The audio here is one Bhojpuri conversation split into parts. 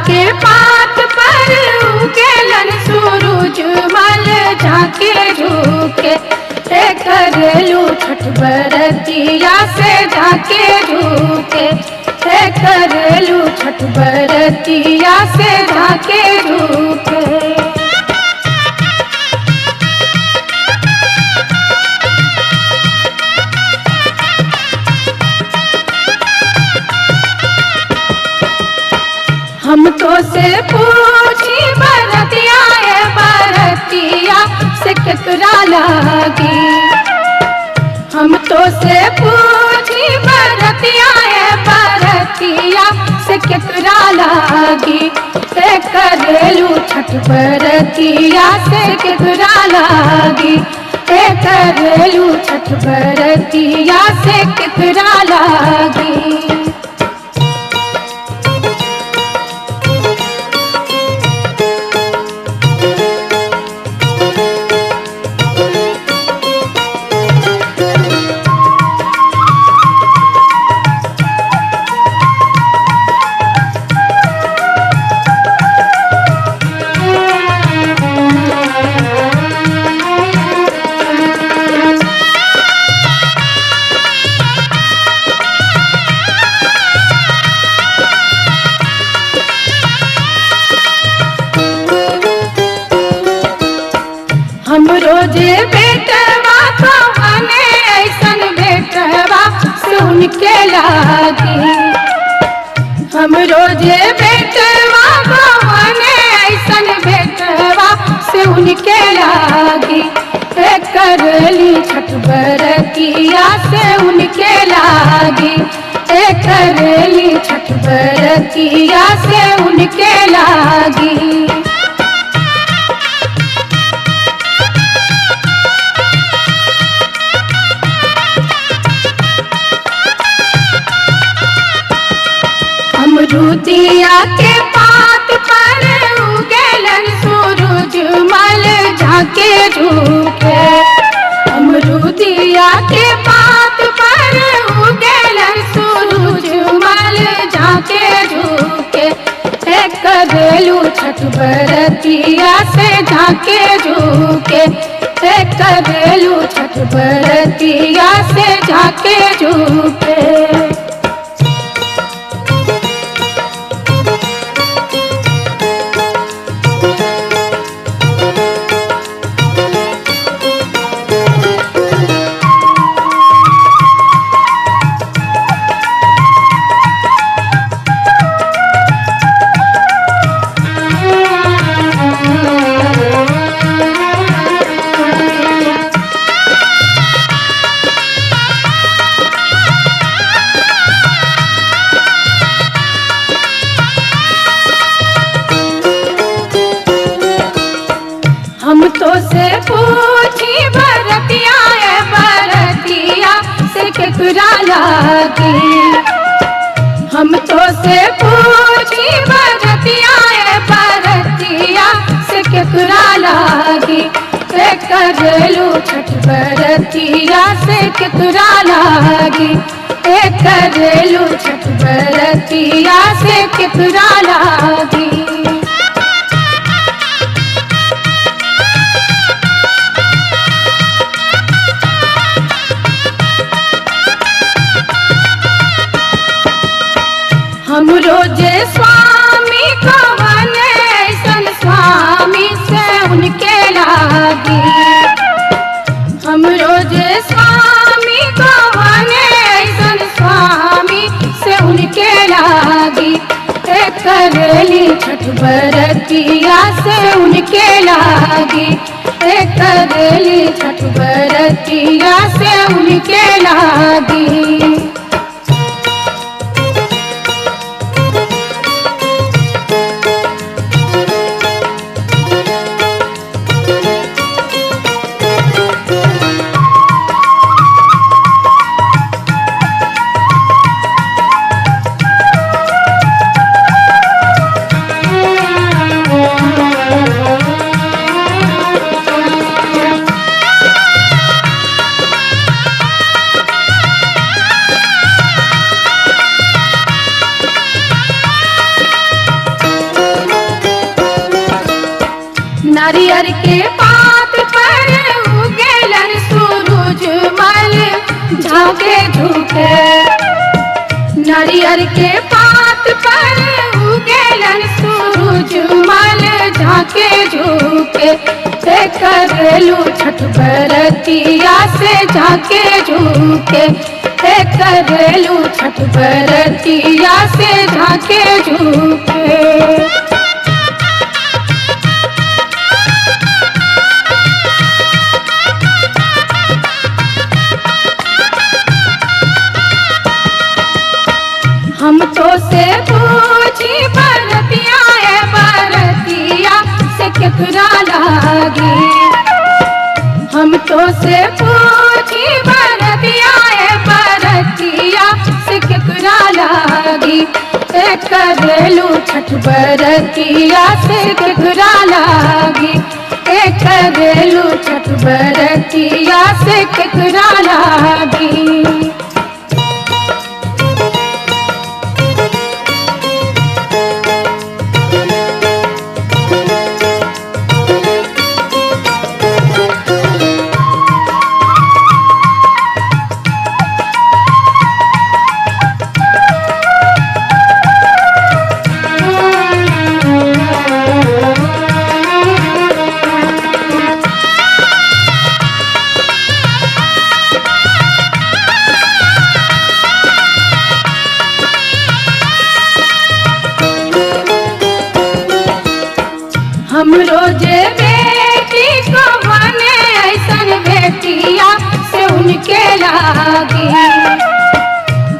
के पात पर उगेलन सूरज मल झाके झुके करेलू छठ बरतिया से झाके झुके करेलू छठ बरतिया से झाके झुके। हम तो से पूछी बरतिया बरतिया से केकरा लागी। हम तो से पूछी बरतिया बरतिया से केकरा लागी करेलू छठ बरतिया से केकरा लागी करेलू छठ बरतिया से केकरा लागी। हम रोजे बेटवा तो हने ऐसन बेटवा सुन के लागी। हम रोजे बेटवा तो हने ऐसन बेटवा सुन के लागी करली छठ बरतिया से उनके लागी करली छठ बरतिया से उनके लागी। अमरूदिया के पात पर उगेलन सूरज मल झाके झुके अमरूदिया के पात पर उगेलन सूरज मल झाके झुके करेलू छठ बरतिया से झाके झुके करेलू छठ बरतिया से झाके झुके। हम तो से पूछी बरतिया बरतिया से केकरा लागी। हम तो से पूछी बरतिया बरतिया से केकरा लागी करेलू छठ बरतिया से केकरा लागी करेलू छठ बरतिया से केकरा लागी। हम रोजे स्वामी कवन ऐसन स्वामी से उनके लागी। हम रोजे स्वामी कवन ऐसन स्वामी से उनके लागी करली छठ बरतिया से उनके लागी करली छठ बरतिया से उनके लागी। नारियर के पात पर उगेलन सूरज मल झाके झुके। नारियर के पात पर उगेलन सूरज मल झाके झुके। करलू छठ बरतिया से झाके झुके। करलू छठ बरतिया से झाके झुके। हम तो से पूछी बरतिया है बरतिया से केकरा लागी। हम तो से पूछी बरतिया है बरतिया से केकरा लागी। करलू छठ बरतिया से केकरा लागी। करलू छठ बरतिया से केकरा लागी। हम रोजे बेटी को बने ऐसन बेटिया से उनके लागी।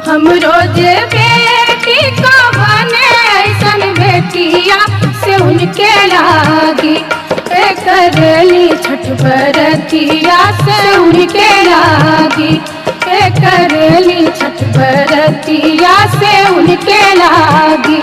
हम रोजे बेटी को बने ऐसन बेटिया से उनके लागी। करली छठ बरतिया से उनके लागी। करली छठ बरतिया से उनके लागी।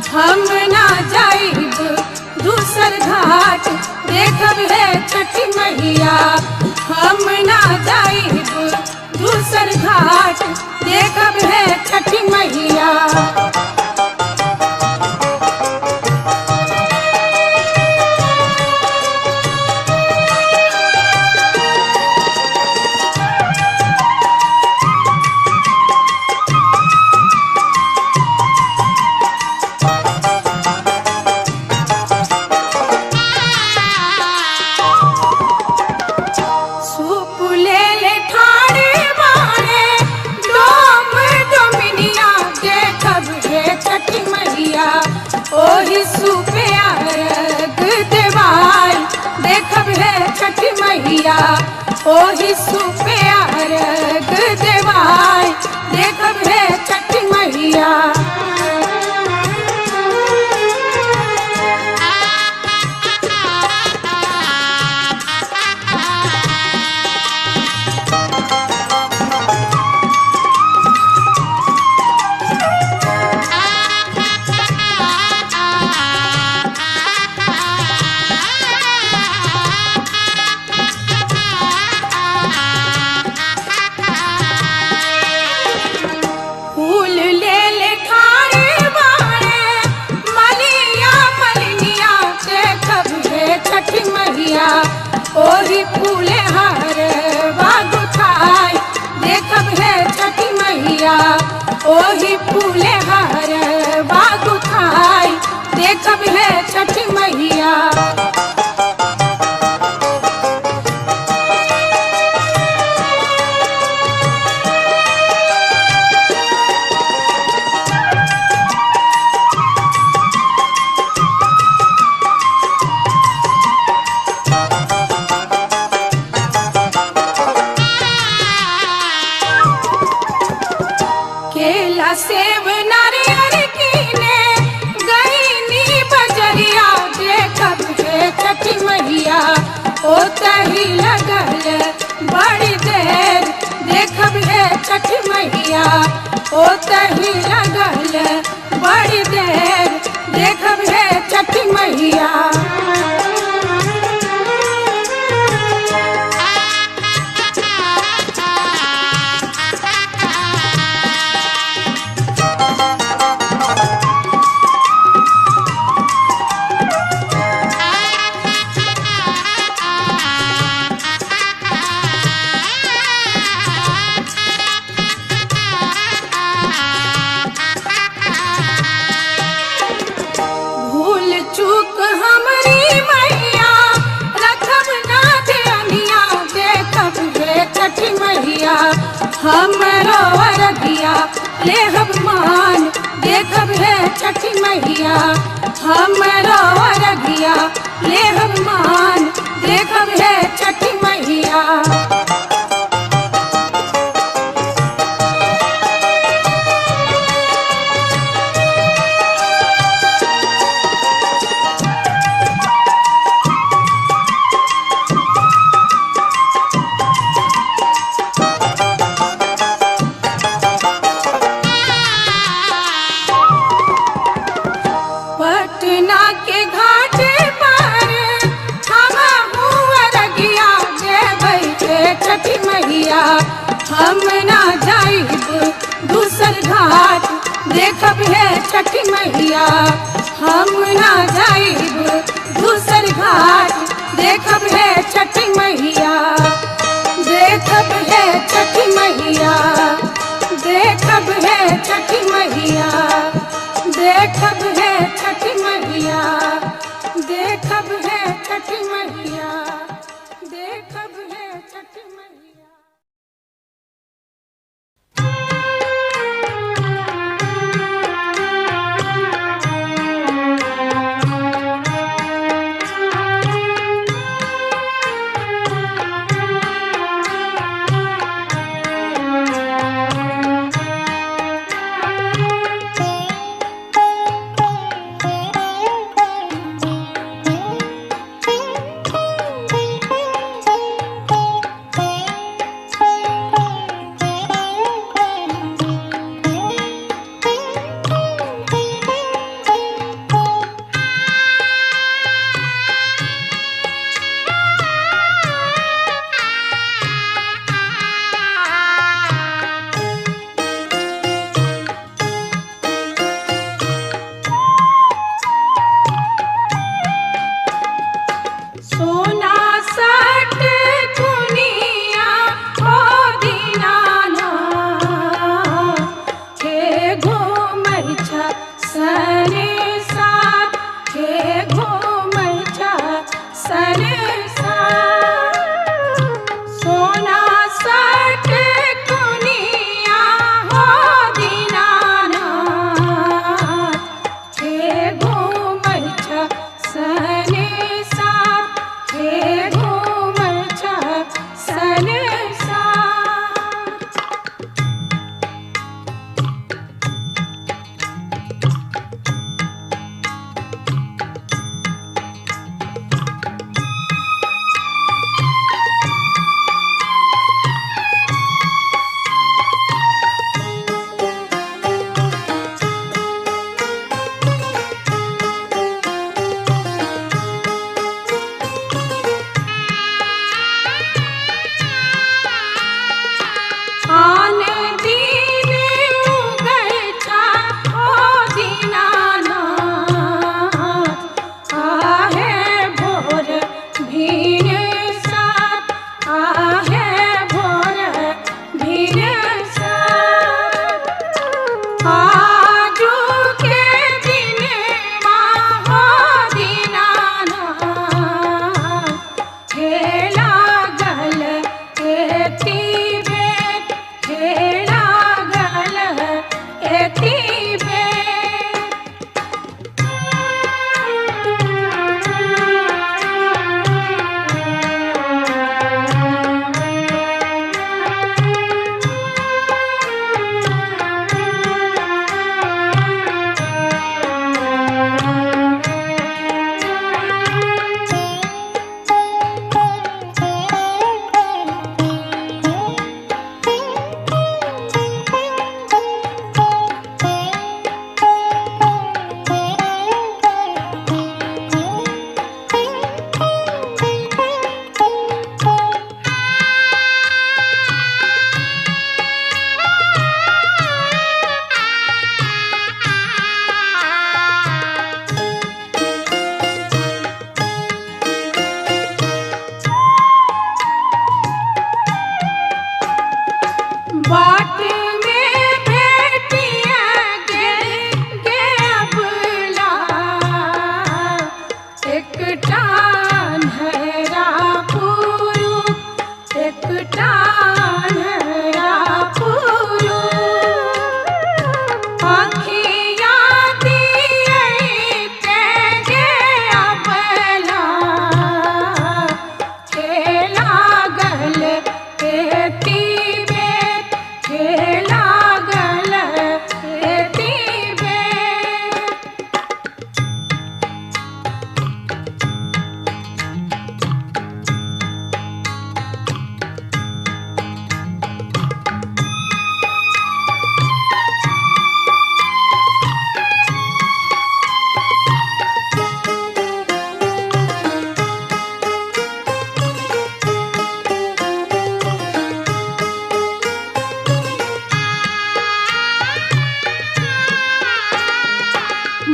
हम ना जाइब दूसर घाट देखब है छठी मैया। हम ना जाइब दूसर घाट देखब है छठी मैया। ओही सुपे अर्घ देवाई देखब है छठी मैया। ओही सुपे अर्घ देवाई देखब है छठी मैया। सेब नारियल कीने गईनी बजरिया देखब हे छठी मैया ओ तही लगल बड़ी देर देखब हे छठी मैया ओ तही लगल बड़ी देर देखब हे छठी मैया। भूल चूक हमरी मैया रखब ना ध्यानिया देखब हे छठी मैया हमरो अरगिया लेहब मान देखब हे छठी मैया हमरो अरगिया लेहब मान देखब हे छठी मैया। पटना के घाट पर हमहू अरगिया देबै हे छठी मैया हम ना जाइब दूसर घाट देखब हे छठी मैया हम ना जाइब दूसर घाट देखब हे छठी मैया देखब हे छठी मैया देखब हे छठी मैया देखब हे छठी मैया देखब हे छठी मैया देखब हे छठी मैया। बाट में भेटिया गे अबला एक टान्हरा पुरु एक टान्हरा पुरु आँखिया दिए गे अबला खेला गल खेती में खेला गल खेती में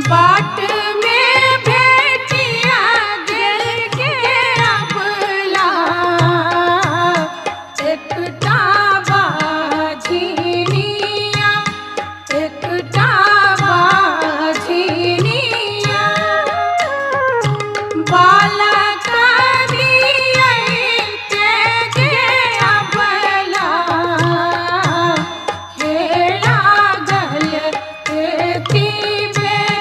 बाट में भेटिया गे अबला एक बाझिनिया एक बाझिनिया बालक दिए गे अबला हेला गल खेती में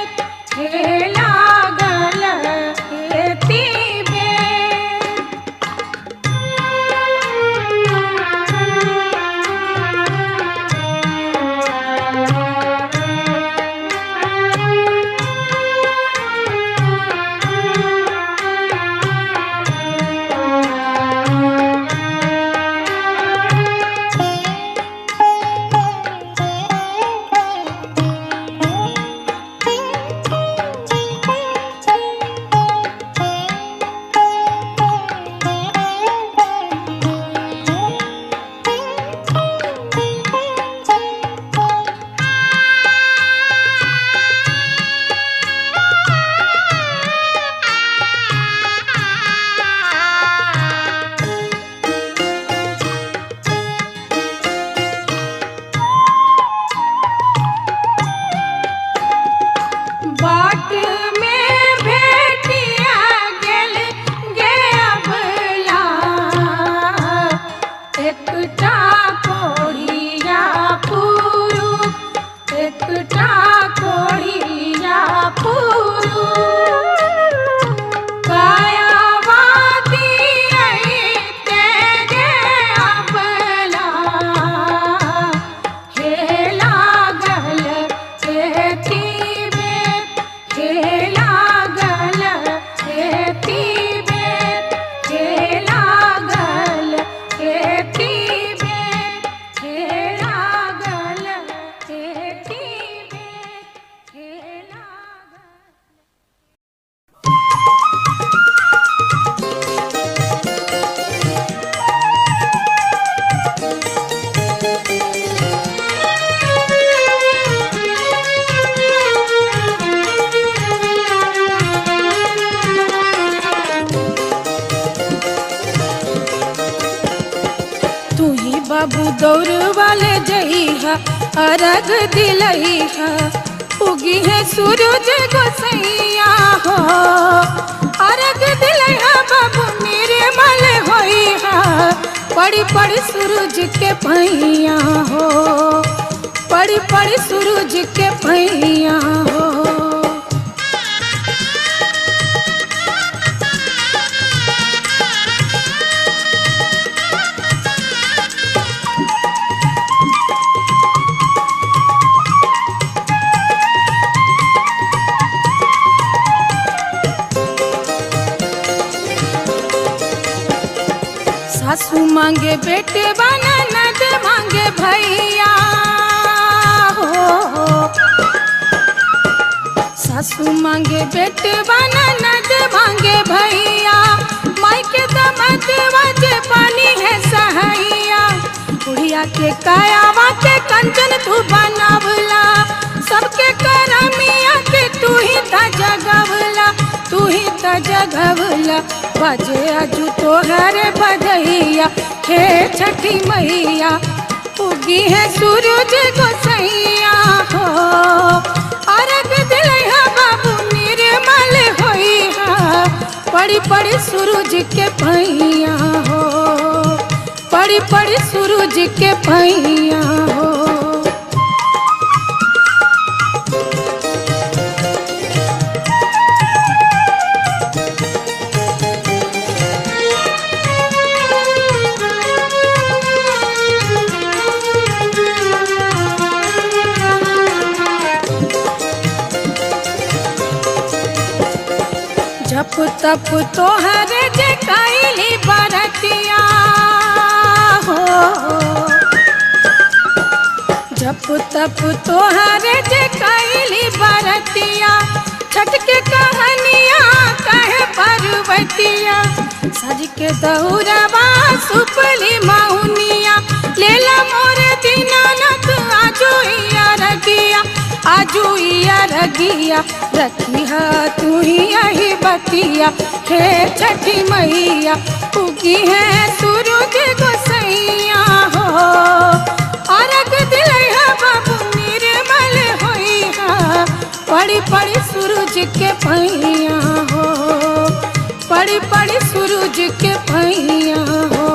खेला गल खेती में बाट में भेटिया गे अबला एक कोड़िया पुरु एक कोड़िया पुरु कायावादी गे अबला हेला गल खेती में खेला गल खेती में खेला गल खेती में खेला गल खेती में खेला तू ही बाबू दौड़ वाले जइहा अरग दिलइहा उगी है सूरज गोसैया हो अरग दिलइहा बाबू मेरे मल होइहा पड़ी पड़ी सूरज के पैया हो पड़ी पड़ी सूरज के पैया हो सासू मांगे बेटे बना नद मांगे भैया हो सासू मांगे बेटे बना नद मांगे भैया मायके दमद वजे पानी है सहैया बुढ़िया के कायावा के कंचन तू बनावला सबके करमिया के तू ही त जगवला तू ही त जगवला बजे अजू तोहर बधैया हे छठी मैया उगी है सूरज गोसैया हो अर्घ दिलैहा बाबू निर्मल होइहा पड़ी पड़ी सूरज के पैया हो पड़ी पड़ी सूरज के पैया हो। जप तप तोहरे जे कैली बरतिया हो जप तप तोहरे जे कैली बरतिया छठ के कहानिया कहे पर्वतिया सज के दौरवा सुपली मौनिया लेला मोरे दीनानाथ आजुइया रगिया रखिया तू ही यही बतिया हे छठी मैया उगी है सूरज गोसैया हो अर्घ दिलैहा बाबू निर्मल होइहा पड़ी पड़ी सूरज के पैया हो पड़ी पड़ी सूरज के पैया हो।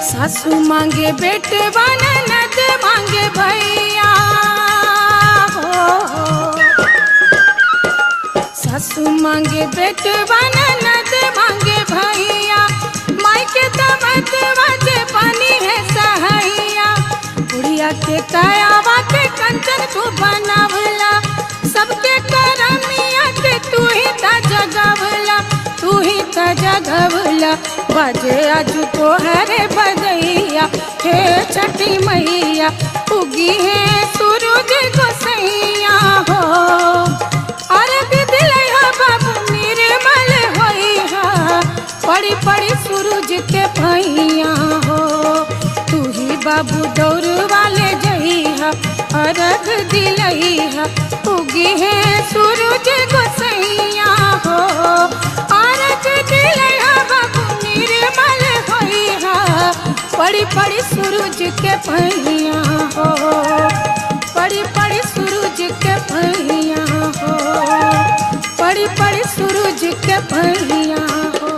सासू मांगे बेटवा ननद मांगे भैया हो सासू मांगे बेटवा ननद मांगे भैया माई के दमतवा जे पानी है सहैया बुढ़िया के कायावा के कंचन तू बनावला सबके करमिया के तू ही ता जगवला तू ही ता जगवला बाजे आजू तोहरे बजैया हे छठी मैया उगी है सूरज गोसैया हो अर्घ दिलैहा बाबू निर्मल होइहा पड़ी पड़ी सूरज के पैया हो तू ही बाबू दौड़ वाले जइहा अर्घ दिलैहा उगी है सूरज गोसैया हो अर्घ दिलैहा बाबू निर्मल होइहा पड़ी पड़ी सूरज के पैया हो पड़ी पड़ी सूरज के पैया हो पड़ी पड़ी सूरज के पैया हो।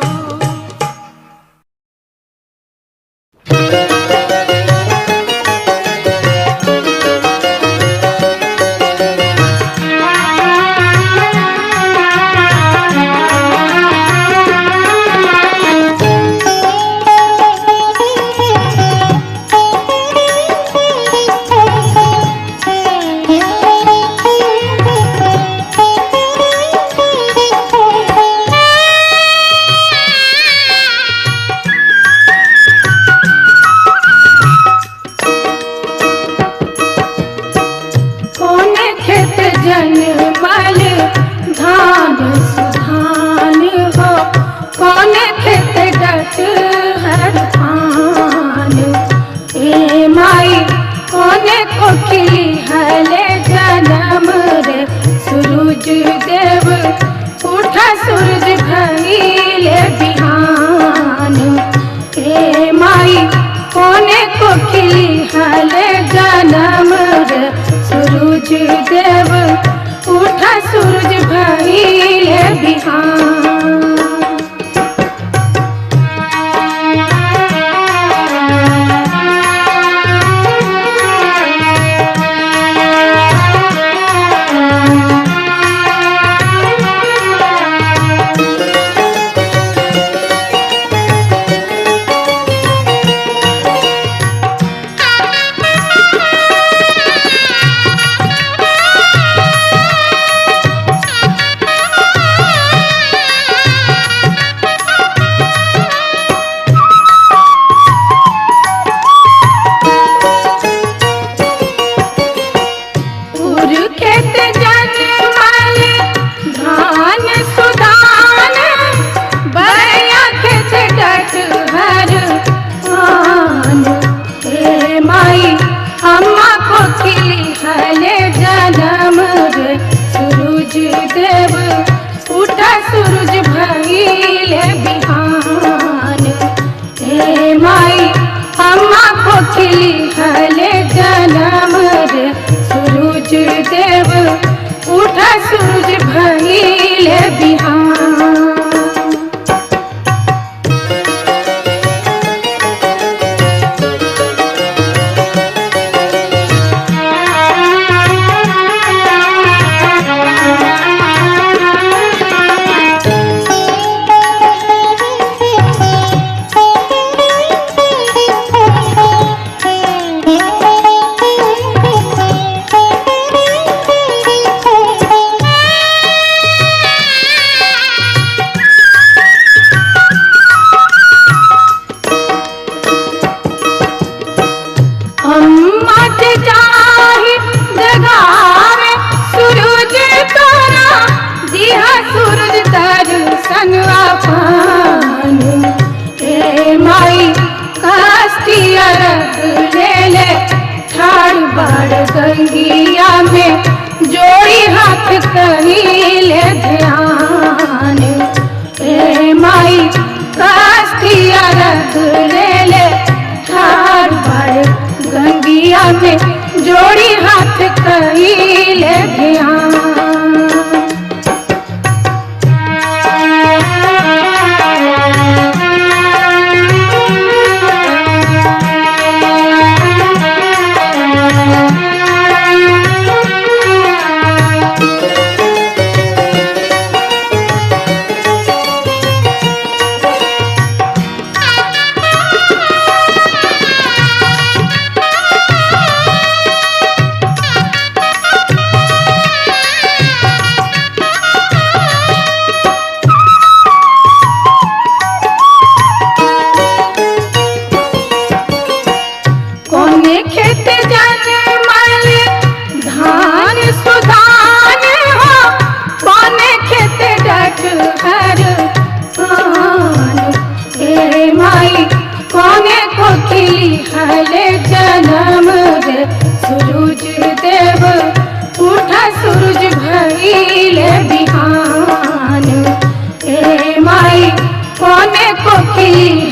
कोने को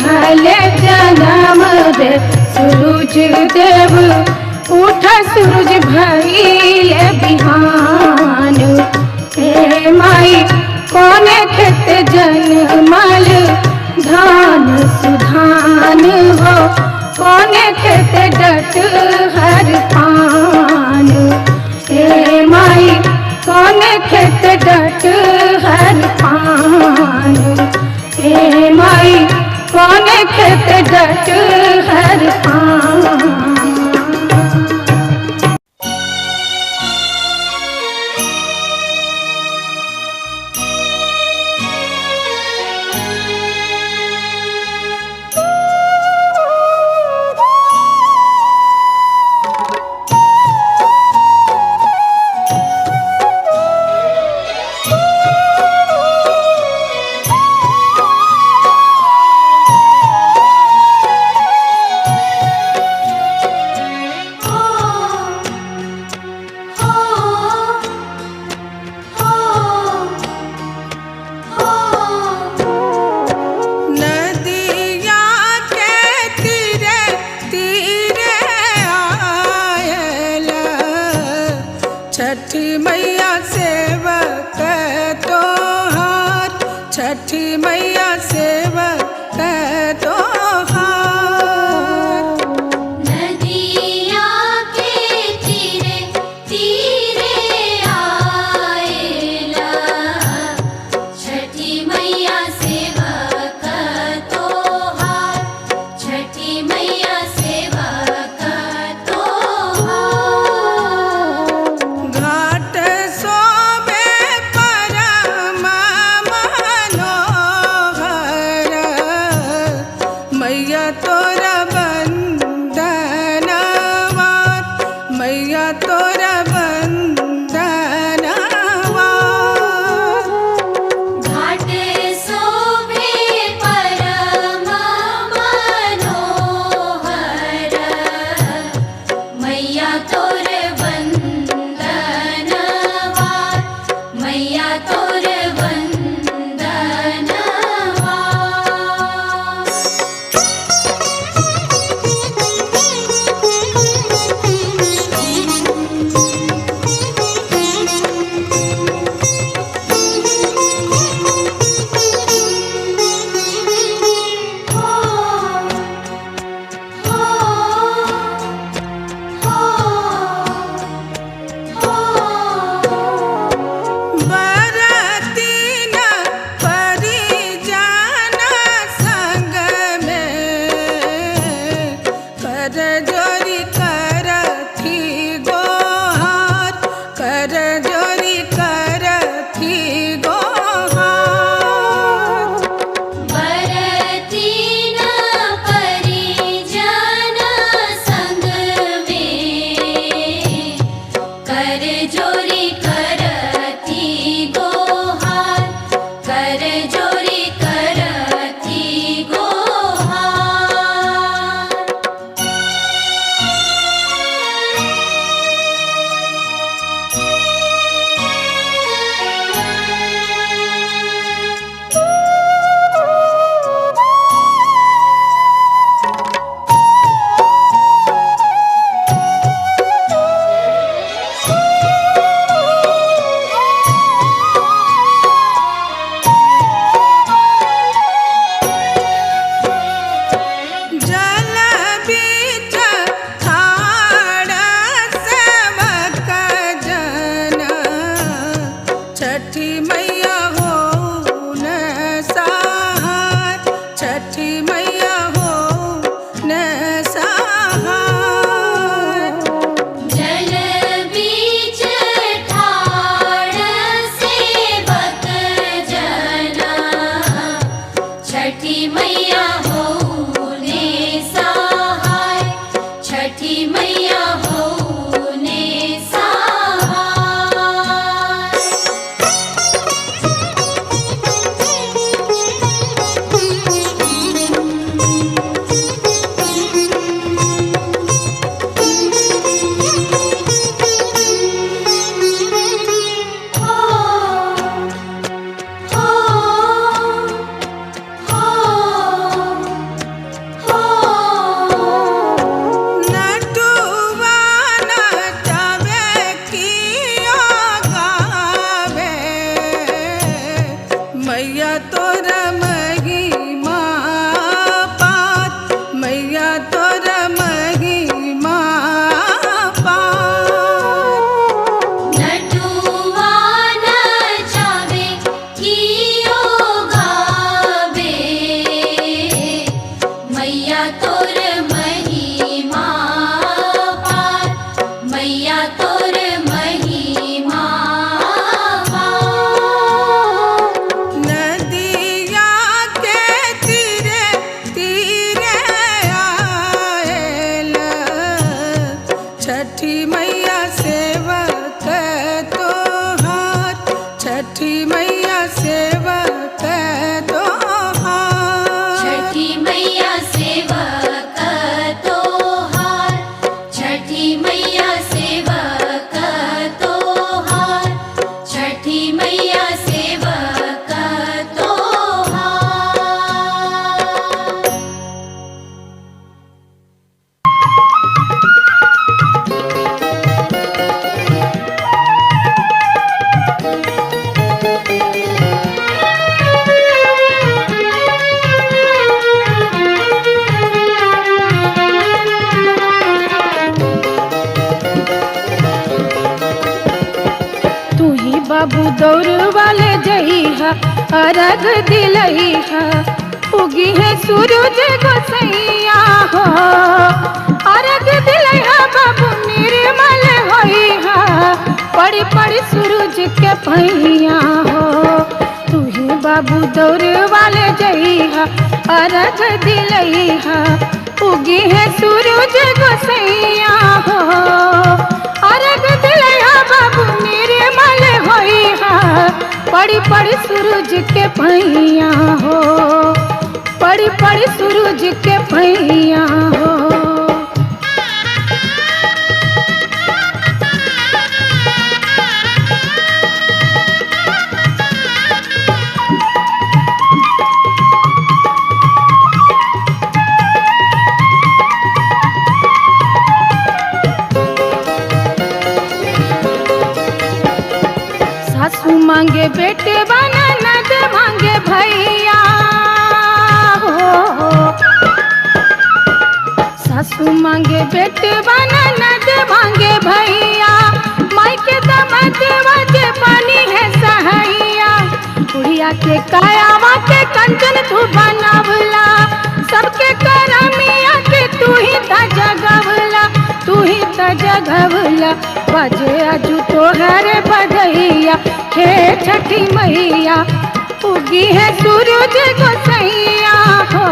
हले जन्म दे सूरज देव उठा सूरज भइले बिहान हे माई कोने खेत जनमल धान सुधान हो कोने खेत डट हर पान हे माई कोने खेत डट हर पान हे माई कोने खेत डट हर पान। छठी मैया सेवक तोहार, छठी मैया सेवक तोहार। नदिया के तीरे तीरे आएला, छठी मैया सेवक तोहार, छठी मैया सेवक तोहार। घाट सोबे परम मनोहर, दौड़ वाले जइहा अरग दिलइहा उगी है सूरज गोसैया हो अरग दिलइहा बाबू निर्मल होइहा पड़ी पड़ी सूरज के पैया हो तू ही बाबू दौड़ वाले जइहा अरग दिलइहा उगी है सूरज गोसैया हो अरग दिलइहा बाबू निर्मल होइहा पड़ी पड़ी सूरज के पैया हो पड़ी पड़ी सूरज के पैया हो सासू मांगे बेटे बना नद मांगे भैया हो सासू मांगे बेटे बना नद मांगे भैया मायके दमद वजे पानी है सहैया बुढ़िया के कायावा के कंचन तू बनावला सबके करमिया के तू ही त जगवला तू ही त जगवला बजे अजू तोहर बधैया हे छठी मैया उगी है सूरज गोसैया हो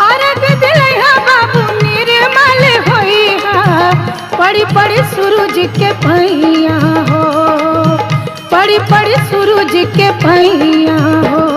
अरग दिलइहा बाबू निर्मल होइहा पड़ी पड़ी सूरज के पैया हो पड़ी पड़ी सूरज के पैया हो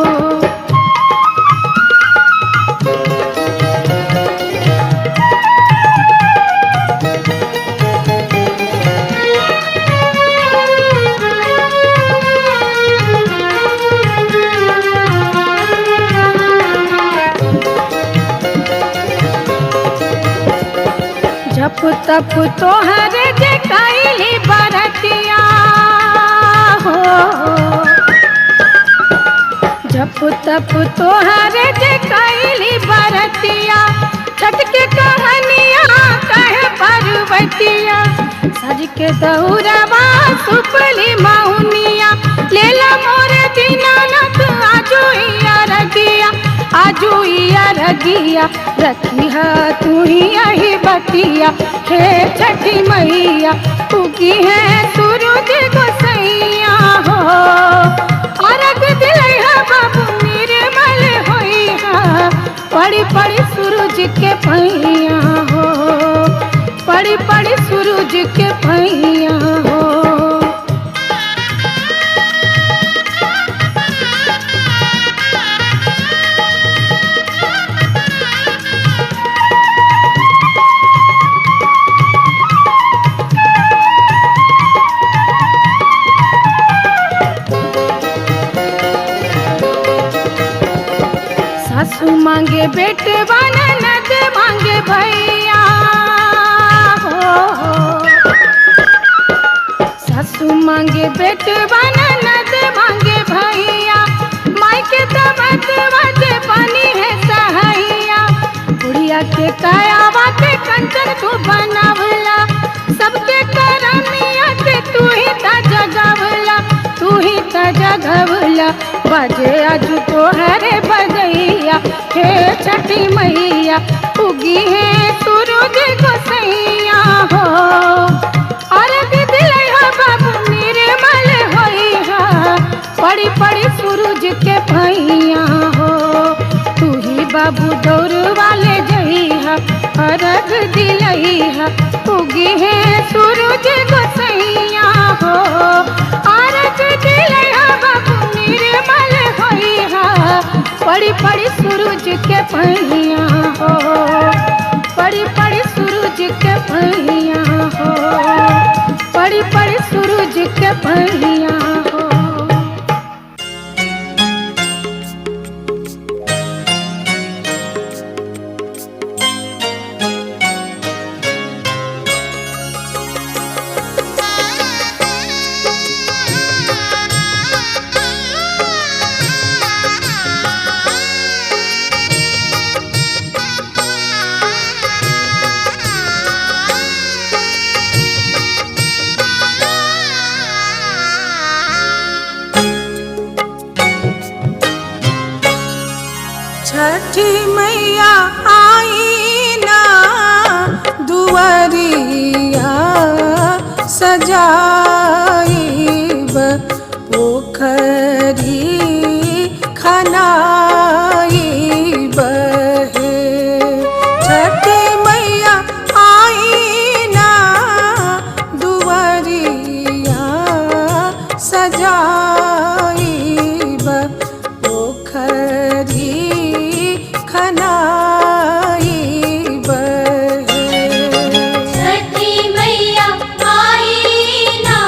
जप तप तोहर जे कैली बरतिया हो जप तप तोहर जे कैली बरतिया छठ के कहानिया कहे पर्वतिया सज के दौड़वा सुपली मौनिया लेला मोरे दीनानाथ आजू इया रगिया रखिया तू ही यही बतिया हे छठी मैया उगी है सूरज गोसैया हो अरग दिलइहा बाबू निर्मल होइहा पड़ी पड़ी सूरज के पैया हो पड़ी पड़ी सूरज के पैया हो सासू मांगे बेटे बना नद मांगे भैया हो सासू मांगे बेटे बना नद मांगे भैया मायके दमद वजे पानी है सहैया बुढ़िया के कायावा के कंचन तू बनावला सबके करमिया के तू ही त जगवला तू ही त जगवला बजे अजू तोहरे बजैया हे छठी मैया उगी है सूरज गोसैया हो अरग दिलइहा बाबू निर्मल होइहा पड़ी पड़ी सूरज के पैया हो तू ही बाबू दौड़ वाले जइहा अरग दिलइहा उगी है सूरज गोसैया हो अरग दिलइहा बाबू निर्मल होइहा पड़ी पड़ी सूरज के पैया हो पड़ी पड़ी सूरज के पैया हो पड़ी पड़ी सूरज के पैया हो छठी मैया आई ना दुआरिया सजाइब पोखरी खनाइब हे। छठी मैया आई ना दुआरिया सजाइब पोखरी खनाइब हे। छठी मैया आई ना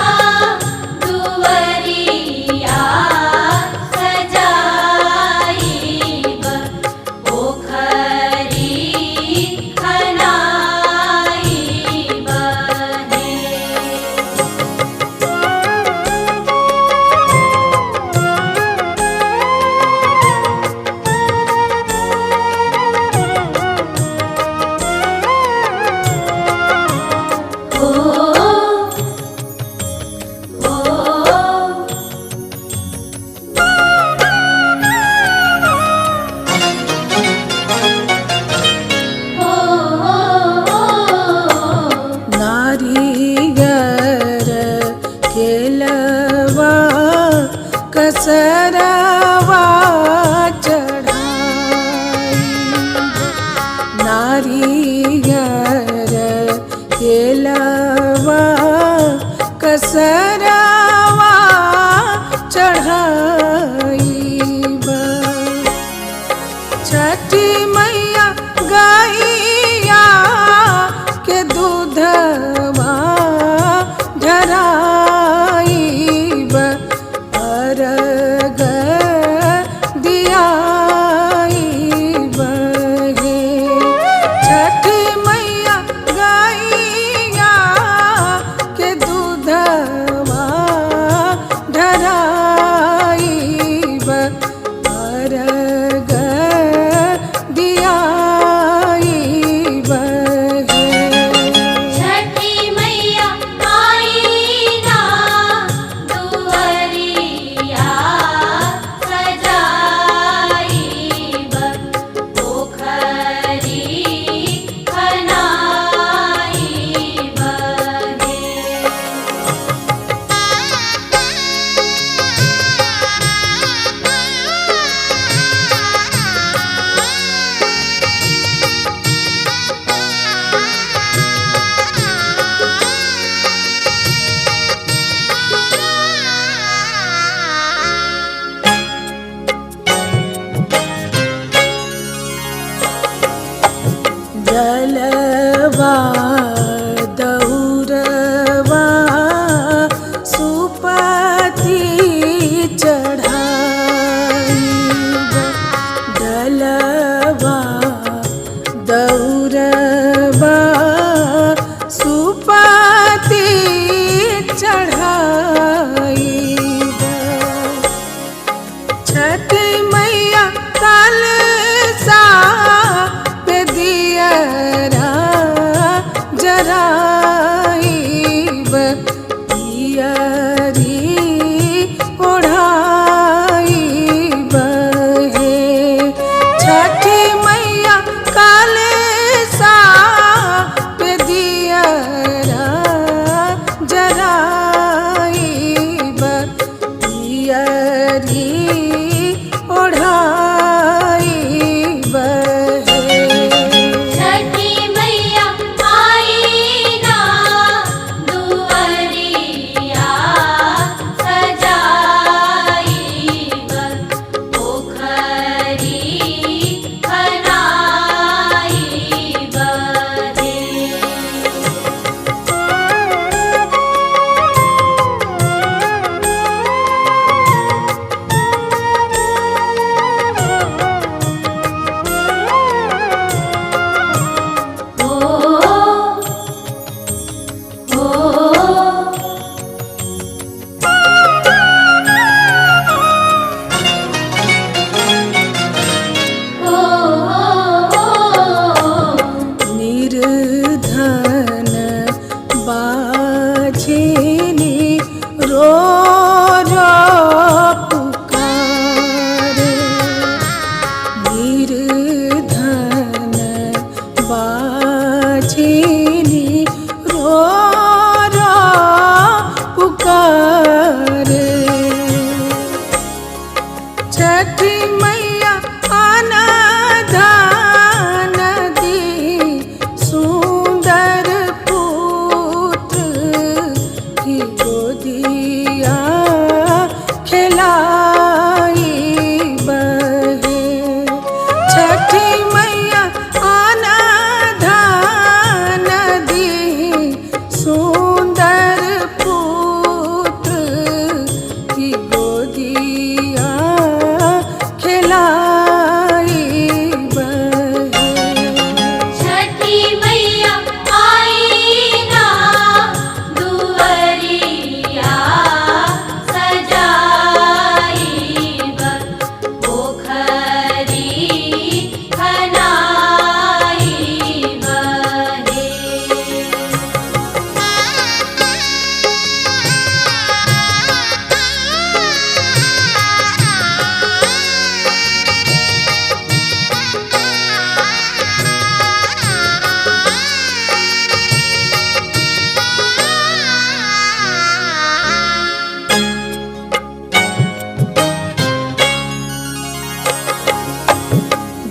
दुआरिया सजाइब पोखरी खनाइब हे।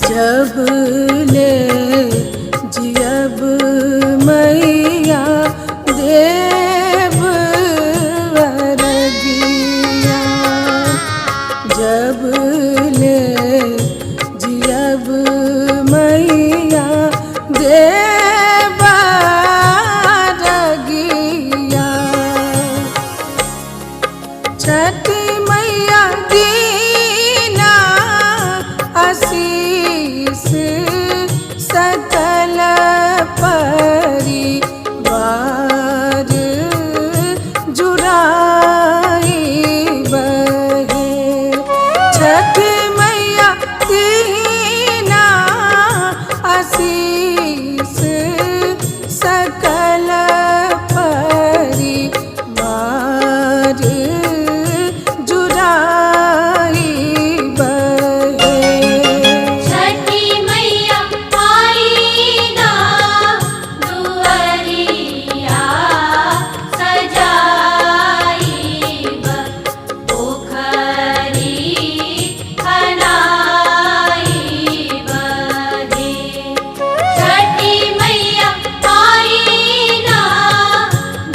जब ले जियब मैया देव वरदिया, जब ले जियब मैया देव वरदिया। छठी मैया दीना आशीष सकल परिवार जुड़ाई बहे। छठी मैया दीना आशीष सकल परिवार जुड़ाई बहे। छठी मैया आई ना दुआरिया सजाईब पोखरी खनाईब हे। छठी मैया आई ना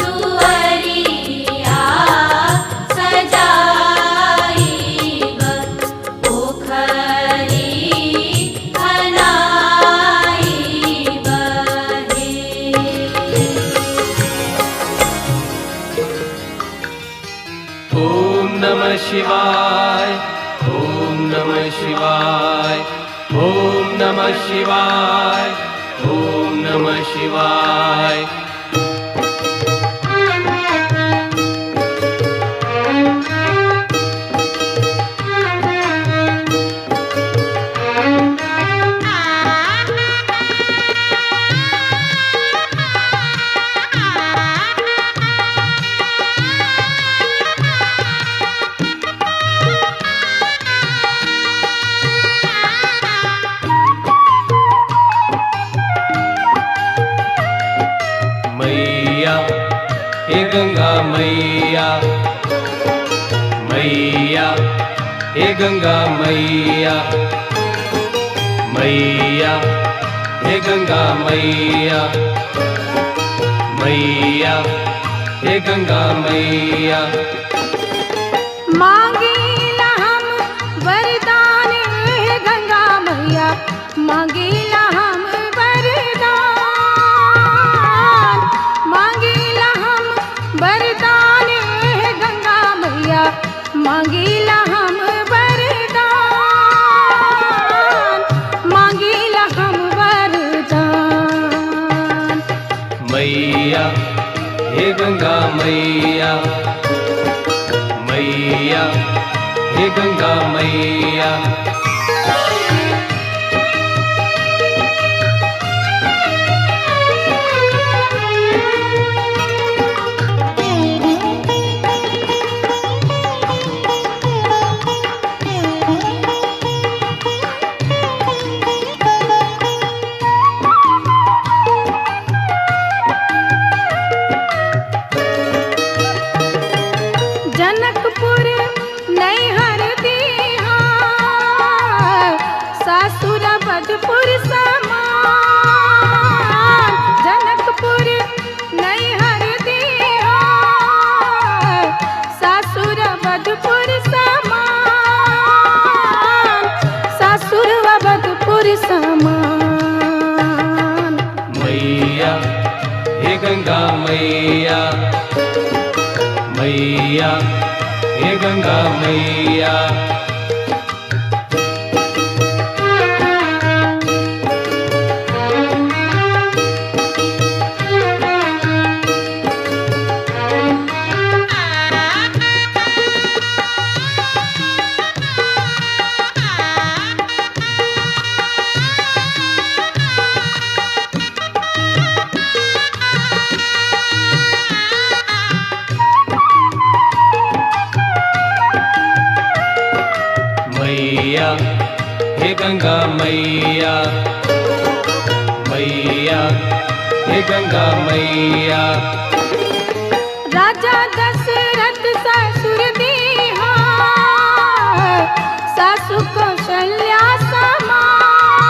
दुआरिया सजाईब पोखरी खनाईब हे। ओम नमः शिवाय, ओम नमः शिवाय, ओम नमः शिवाय, ओम नमः शिवाय। मैया हे गंगा मैया, मैया हे गंगा मैया, मैया हे गंगा मैया, मैया हे गंगा मैया। मांगीला हम वरदान हे गंगा मैया, मांगीला हम वरदान, मांगीला हम वरदान हे गंगा मैया, मांगीला हम वरदान, मांगीला हम वरदान। मैया हे गंगा मैया, मैया हे गंगा मैया। जनकपुर नैहर दीहा, सासुर बधपुर समान। जनकपुर नैहर दीहा, सासुर बधपुर समान, सासुर बधपुर समान। मैया हे गंगा मैया, मैया हे गंगा मैया। मैया हे गंगा मैया, मैया हे गंगा मैया। राजा दशरथ ससुर दीहा, सासु कौशल्या समान।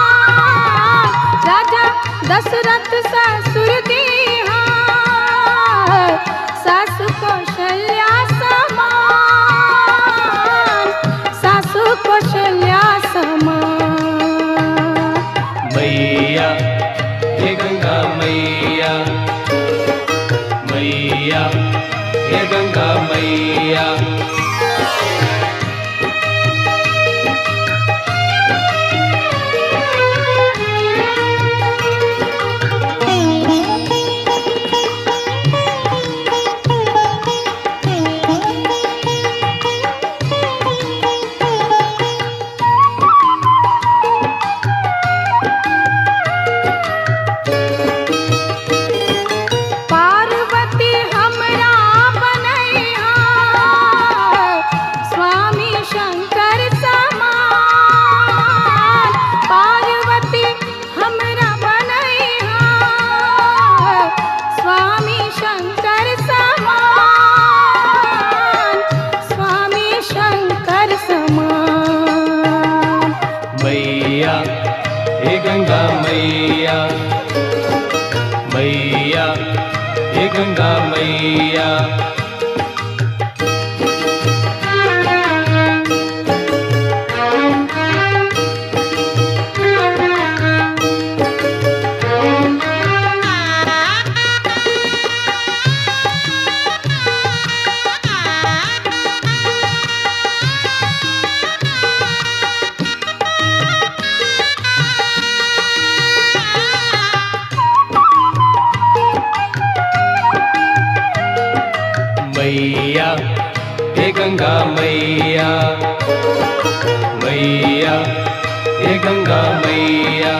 मैया हे गंगा मैया, मैया हे गंगा मैया। मैया हे गंगा मैया, मैया हे गंगा मैया।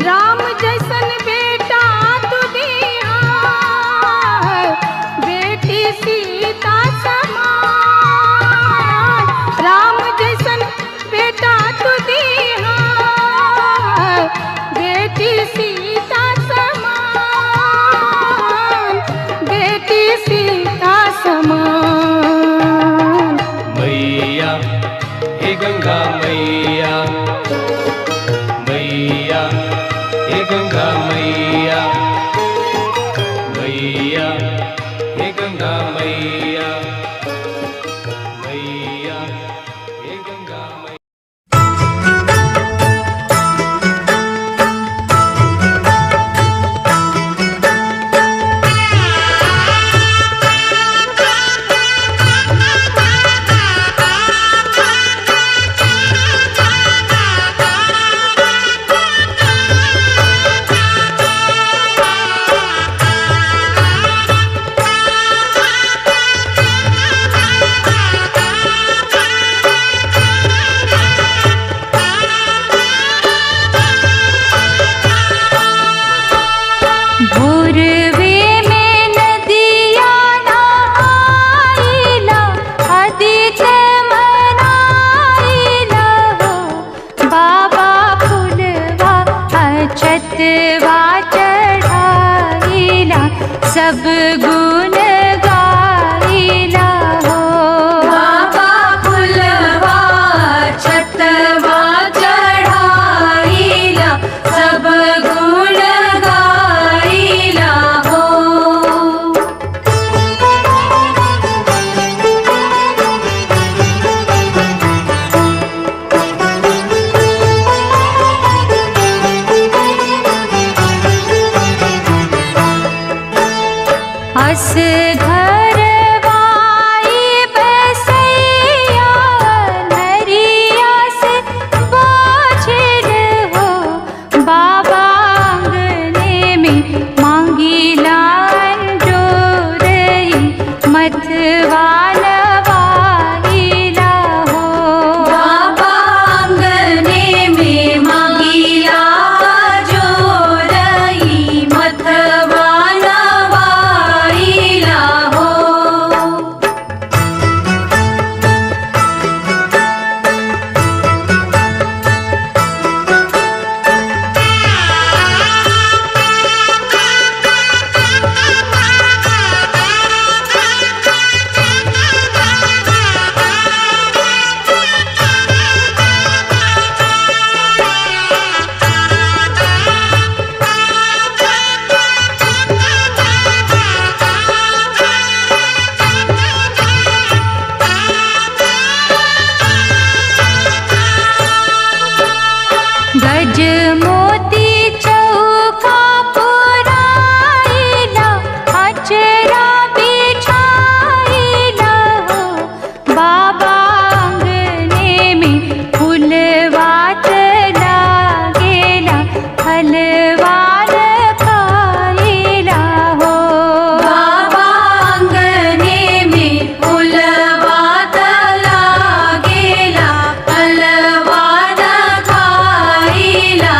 राम जैसन बेटा तू दिया, बेटी सीता समान। राम जैसन बेटा तू दिया, बेटी सीता समान, बेटी सीता समान। मैया हे गंगा मैया, मैया हे गंगा मैया, मैया हे गंगा मैया, मैया हे गंगा मैया। भोरवे में नदिया नहाइला, अदित मनाइला हो। बाबा फुलवा अक्षतवा चढ़ाइला, सब गुण गाइला हो। बाबा फुलवा अक्षतवा चढ़ाइला, सब गुण गाइला हो। अस घरवाई बसैया, नरिया से बाझल हो। बाबा आंगने में मांगीला अंजोरई, मथवा नवाइला हो। बाबा आंगने में मांगीला जोरई, मथवा नवाइला हो। गज मोती चौका पुराइला, अचरा बिछाइला हो। बाबा आंगने में फूलवात लागेला, फलवा खाइला हो। बाबा आंगने में फूलवात लागेला, फलवा खाइला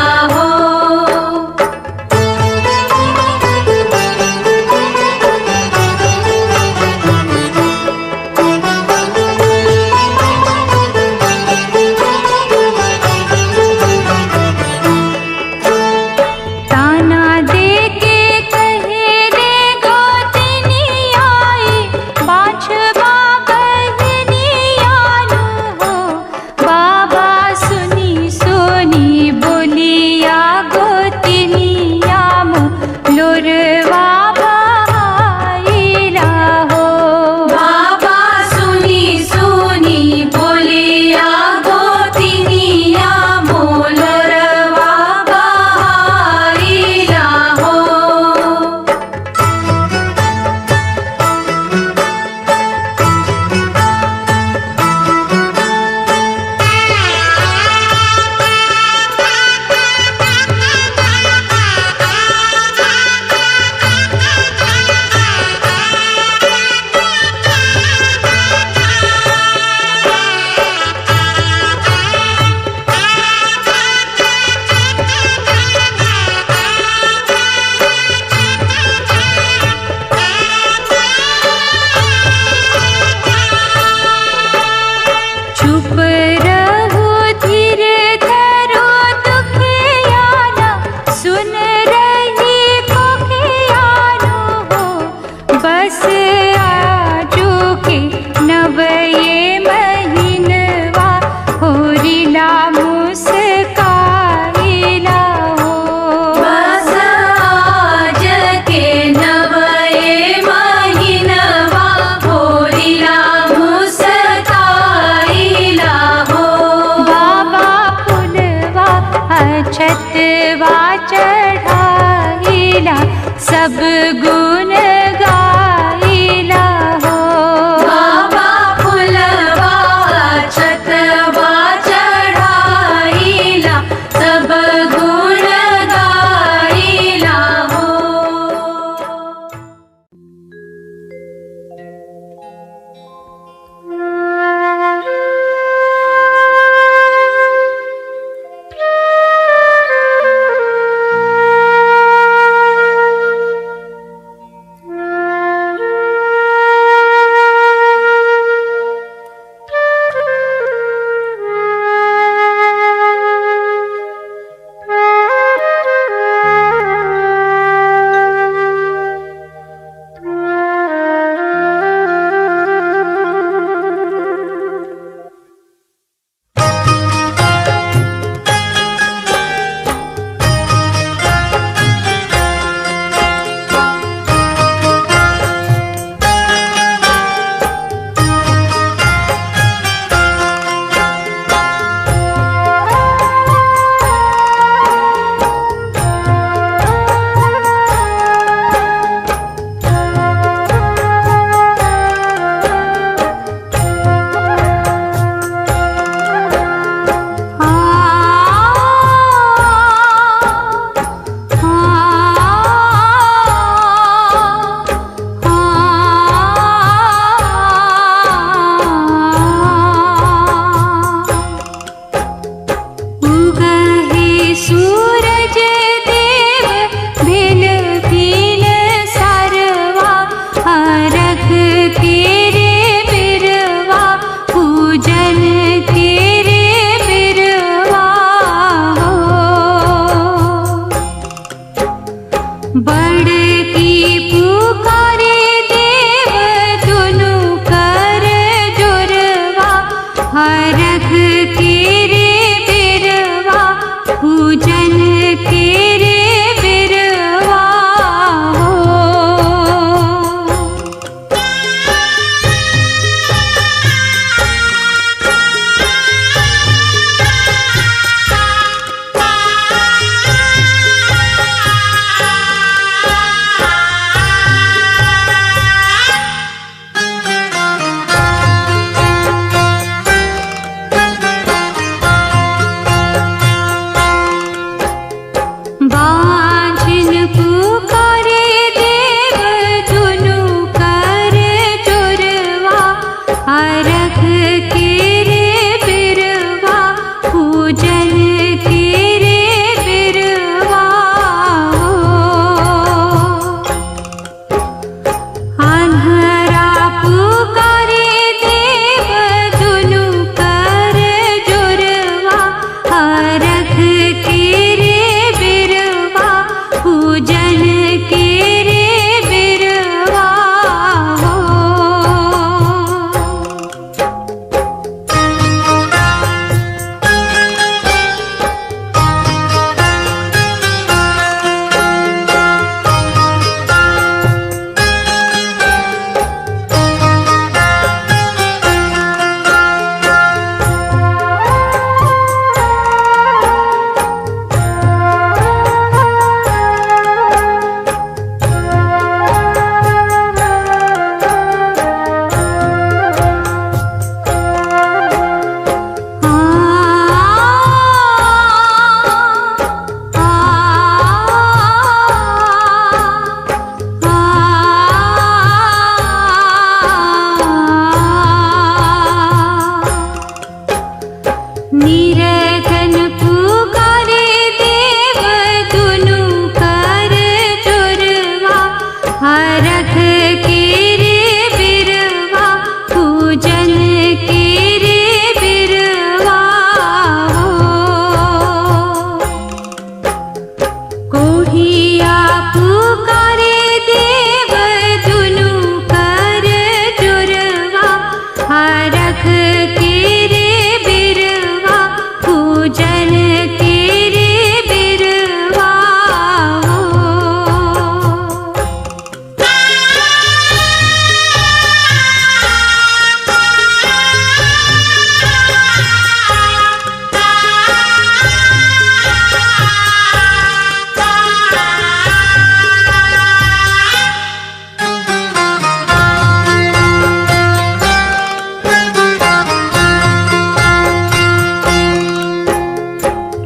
सब गुण गाइला हो। बाबा फुलवा छतवा चढ़ाइला सब गुण गाइला हो।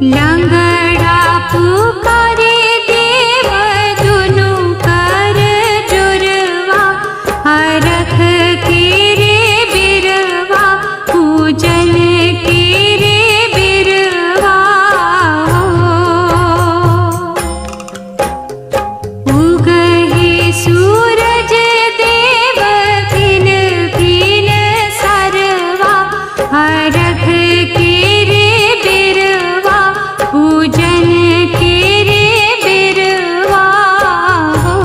लंगड़ा पुकारे देव दुनु कर जुरवा, हरख के रे बिरवा, पूजन के रे बिरवा। उगहे सूरज देव किन किन सरवा, हरख के रे बिरवा, पूजन के रे बिरवा हो।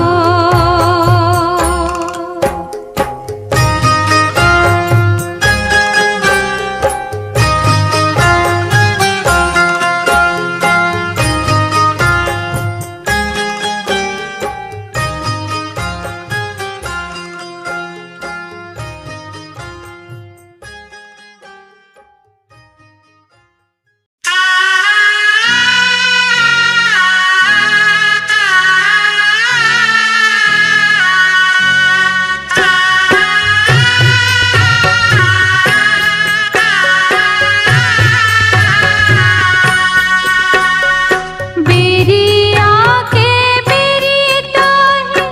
बेरिया के बेरीता है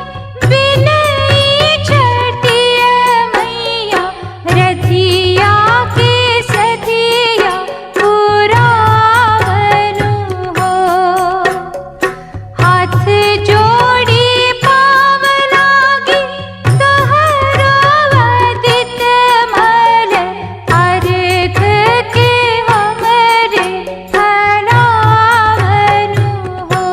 बिनई छटिया मैया, रथिया के सधिया पुरावनु हो। हाथ जोड़ी पाव लागी तोहरो वदित मल, अर्घ के हमरे धरावनु हो।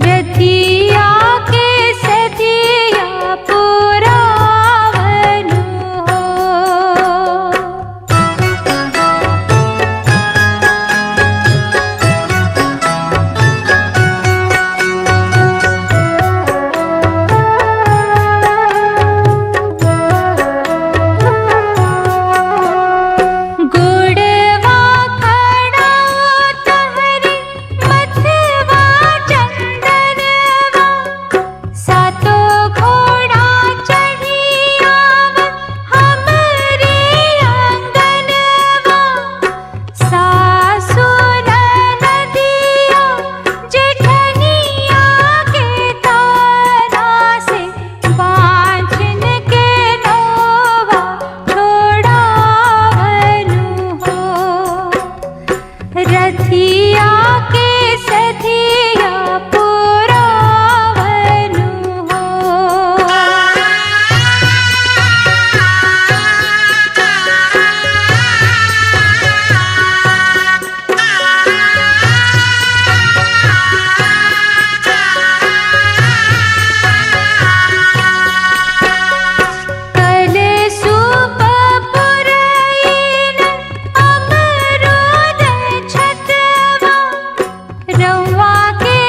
रथिया के सधिया पुरावनु हो। गुड़वा खड़ाओ तहरी मथवा चंदनवा, सातो घोड़ा चढ़ियाव हमरे आंगनवा। सासु ननदिया जेठनिया के तारा से, बाँझन के नोवा छोड़ावनु हो। रथिया के सधिया पुरावनु हो। कलसूप पुरैन अमरूद छतवा, रउआ के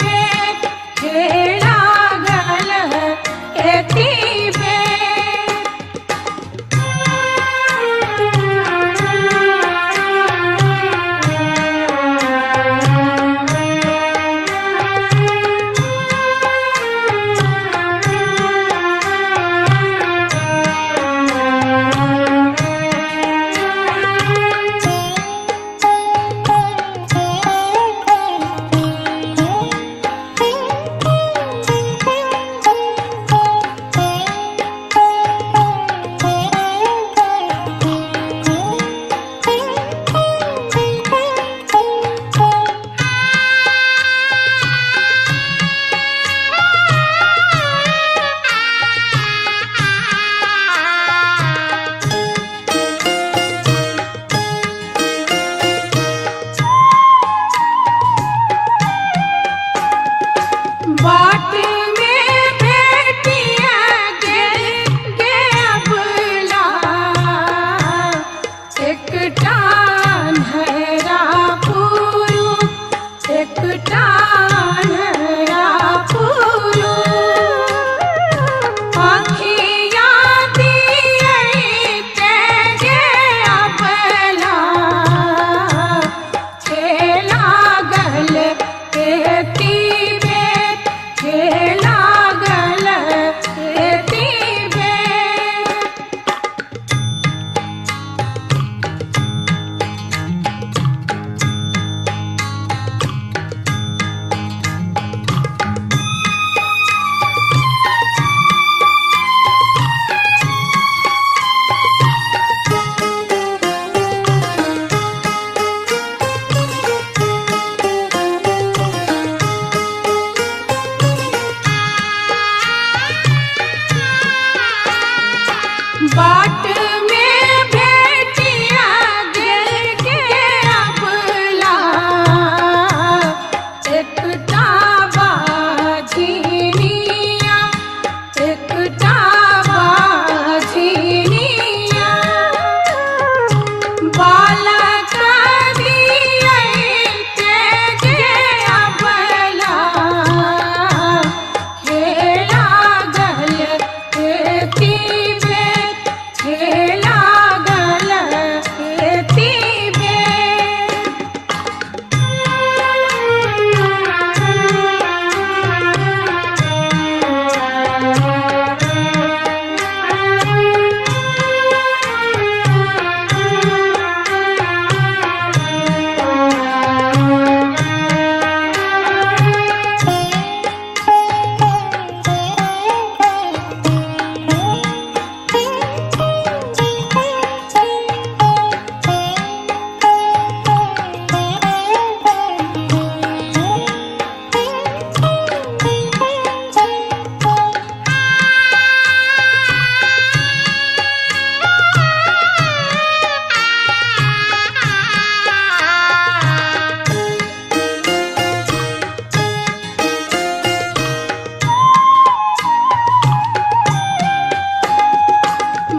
बे खेला गल एती बे बाट में भेटिया गे अबला एक टान्हरा पुरु एक टान्हरा पुरु आँखिया दिए गे अबला खेला गल एती खेला गल एती बे बाट में भेटिया गे अबला एक टाबा झिनिया एक टाबा झिनिया बालक दिए गे अबला खेला गल एती बे खेला गल एती बे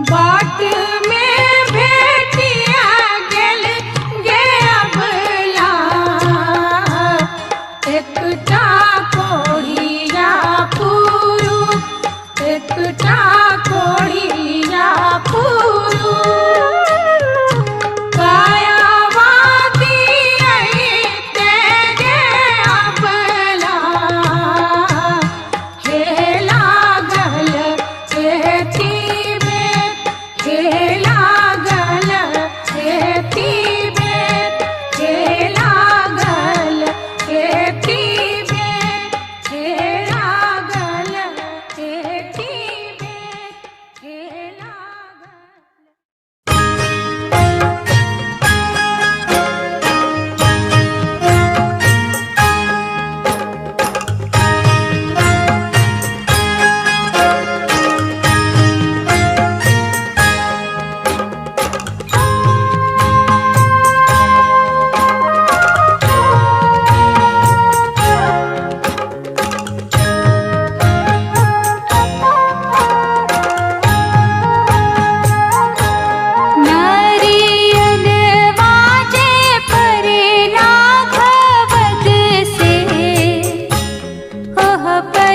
बाट में भेटिया गे अबला एक कोढ़िया पुरु एक कोढ़िया पुरु कायावादी गे अबला खेला गल एती बे खेला गल एती बे खेला गल एती बे खेला गल एती बे खेला गल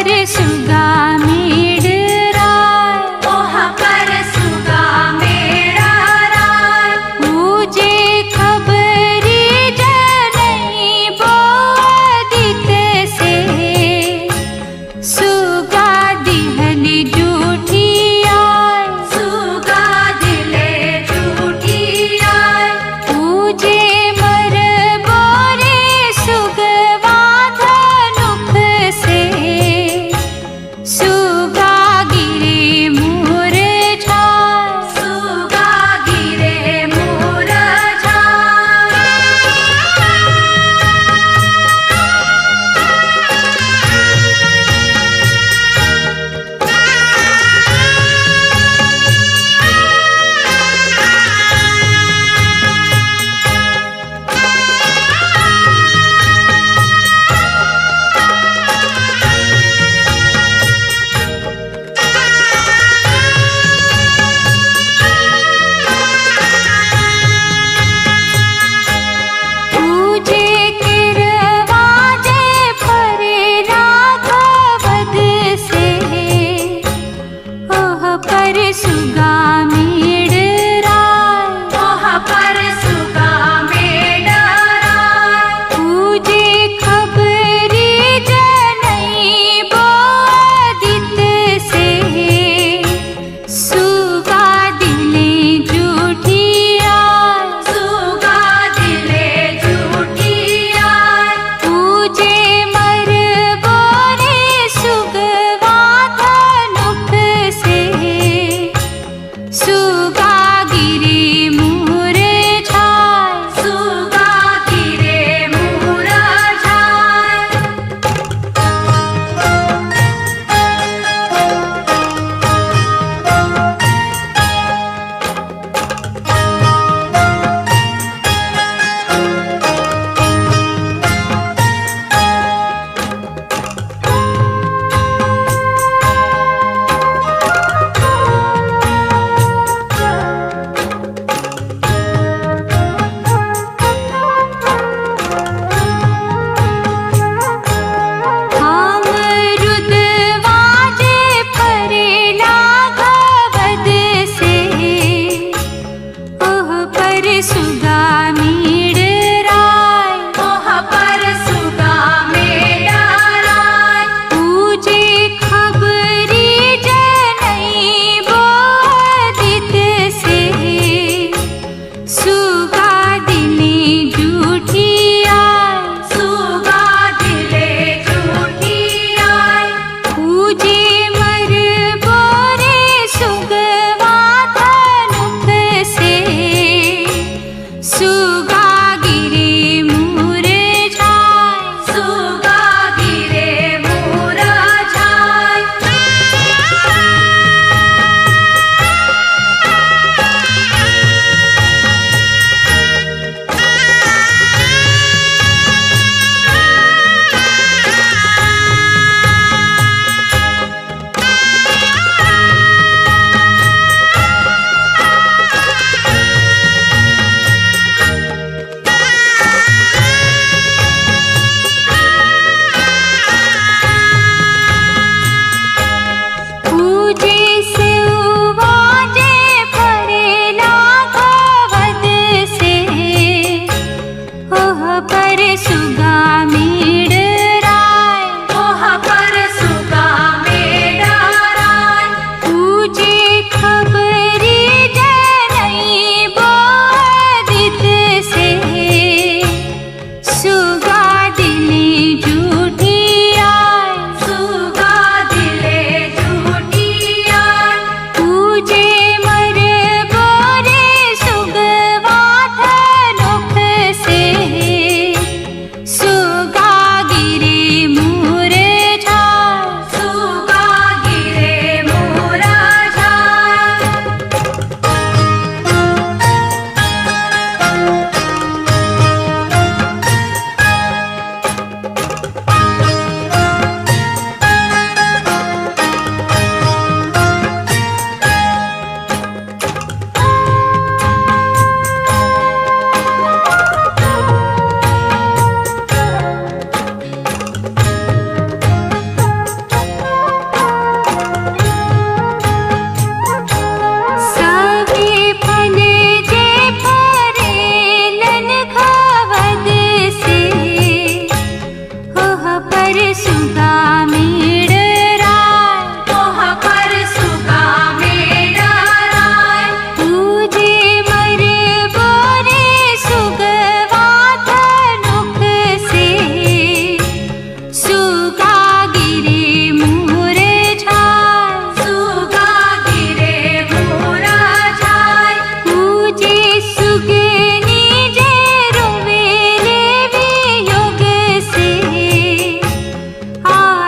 पर सुगा मेड़राय, ओहा पर सुगा मेरा राय, पूजे खबरी जनई बोदित से, सुगा दिहल जूठी आय, सुगा दिले झूठी आय, पूजे मर बोरे सुगवा धनुख से, सुगा मेड़ राय तोह पर सुगा मेरा राय पूजे मर बोरे सुगवा धनुख से सुगा गिरे मोर झाय सुगा गिरे मोरा जाय पूजे सुगनी जे रोवेले वियोग से आ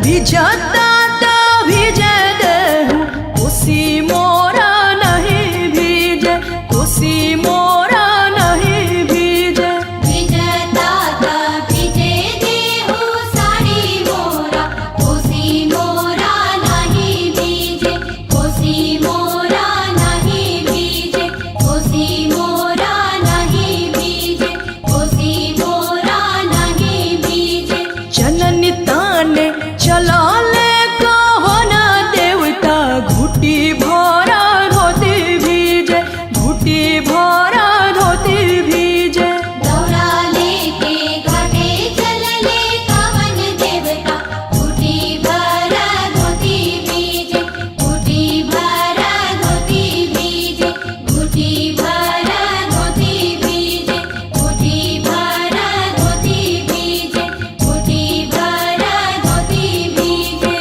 भिजता तो भिजे देहूँ कोसी मोरा नहीं भीजे, कोसी मोरा नहीं भीजे। भिजता ता भिजे देहु साड़ी मोरा, कोसी मोरा नहीं भीजे, कोसी मोरा नहीं भीजे, कोसी मोरा नहीं भीजे, कोसी मोरा नहीं भीजे। जननी ताने चला ले कहो ना देवता, घुटी भरा धोती भीजे, घुटी भरा धोती भीजे। दौरा लेके घाटे चलले कवन देवता, घुटी भरा धोती भीजे, घुटी भरा धोती भीजे, घुटी भरा धोती भीजे, घुटी भरा धोती भीजे, घुटी भरा धोती भीजे।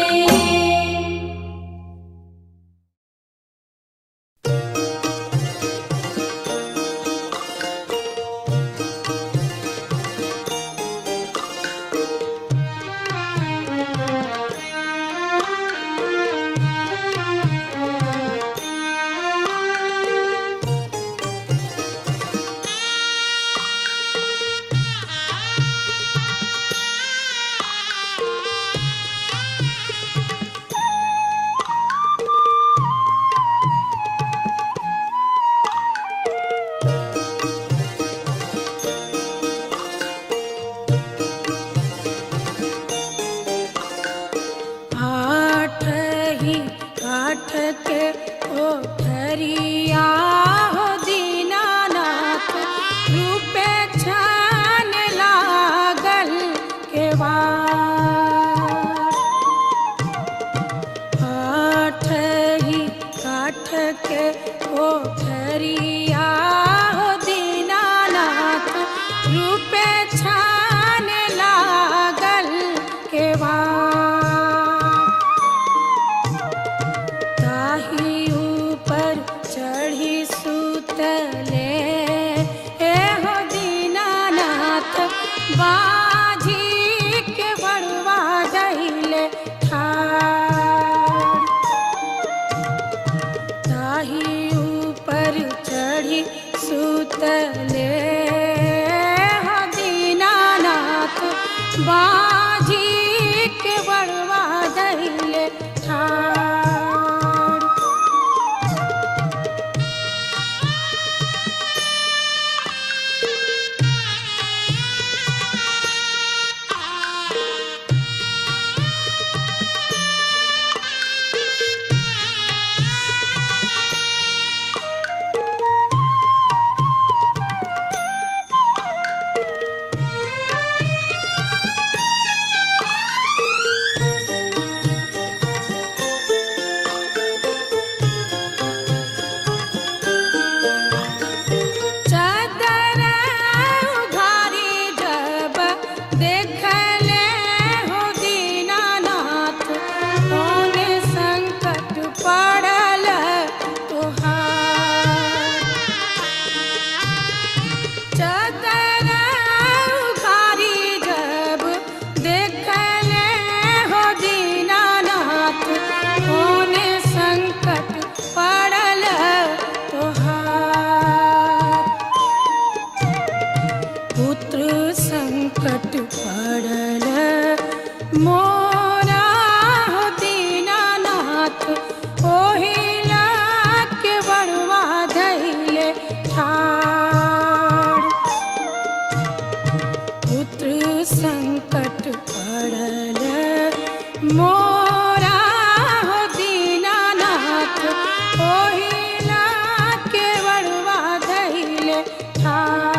आठ ही काठ के ओठरिया हो दीनानाथ, रूपे छान लागल केवाड़। आठ ही काठ के ओठरिया हो दीनानाथ, रूपे छान लागल केवाड़। ताही ऊपर चढ़ी सुतले हो दीनानाथ, बाजी के बड़वा दहिले ठाड़। ताही ऊपर चढ़ी सुतले हो दीनानाथ, बाजी के बड़वा दहिले ठाड़। चादर उघारी जब देखले हो दीनानाथ, कौन संकट पड़ल तुहार। चादर उघारी जब देखले हो दीनानाथ, कौन संकट पड़ल तुहार। पुत्र संकट पड़ल मोरा हो दीनानाथ, ओहिला के बड़वा धैले ठाड़। पुत्र संकट पड़ल मोरा हो दीनानाथ, ओहिला के बड़वा धैले ठाड़।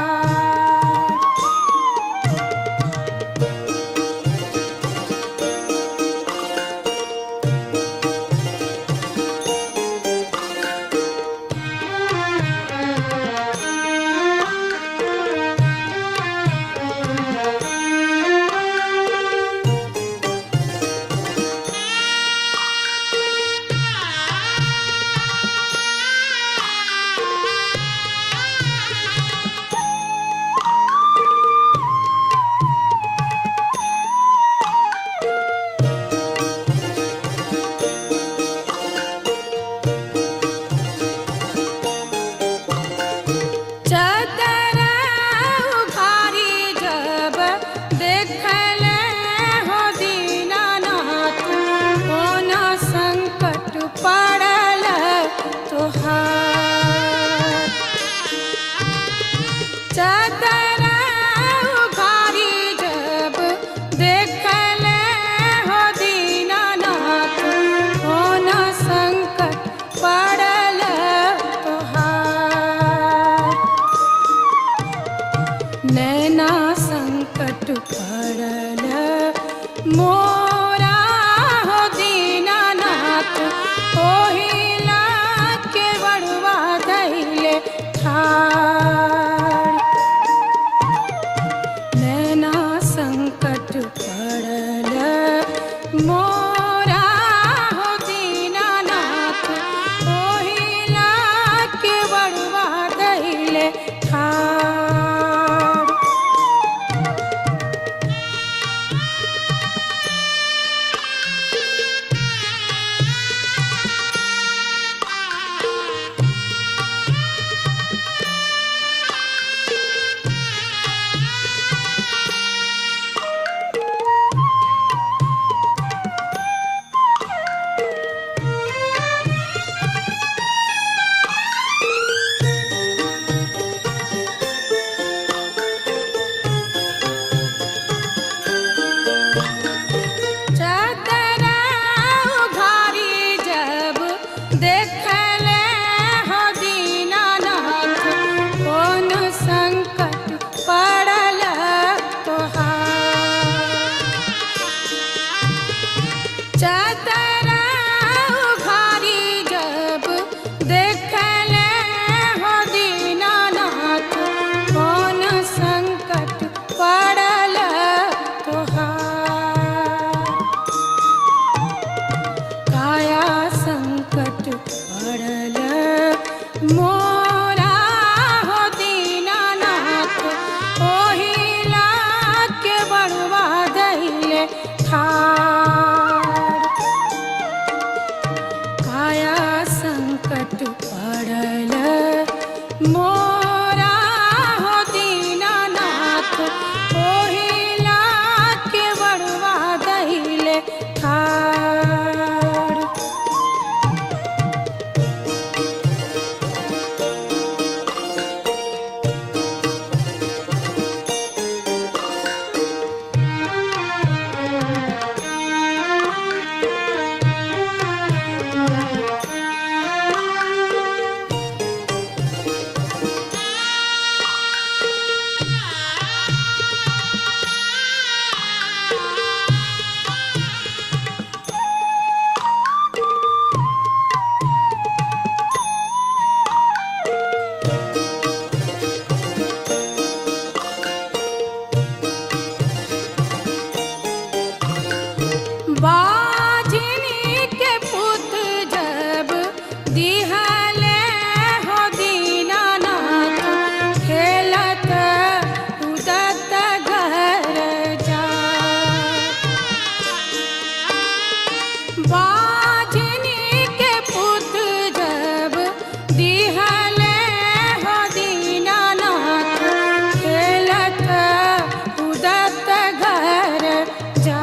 मोरा हो दीनानाथ ओहिला के बड़वा दैले ठाड़। चदरा उघारी जब देखले हो दीनानाथ कौन संकट पड़ल तोहार। चदरा उघारी जब देखले हो दीनानाथ कौन संकट पड़ल तोहार। काया संकट पड़ल मोरा हो दीनानाथ ओहिला के बड़वा दैले ठाड़। काया संकट पड़ल मोरा हो दीनानाथ ओहिला के बड़वा दैले ठाड़। बाझनी के पुत जब दिहले हो दीनानाथ खेलत कूदत घर जा। बाझनी के पुत जब दिहले हो दीनानाथ खेलत कूदत घर जा।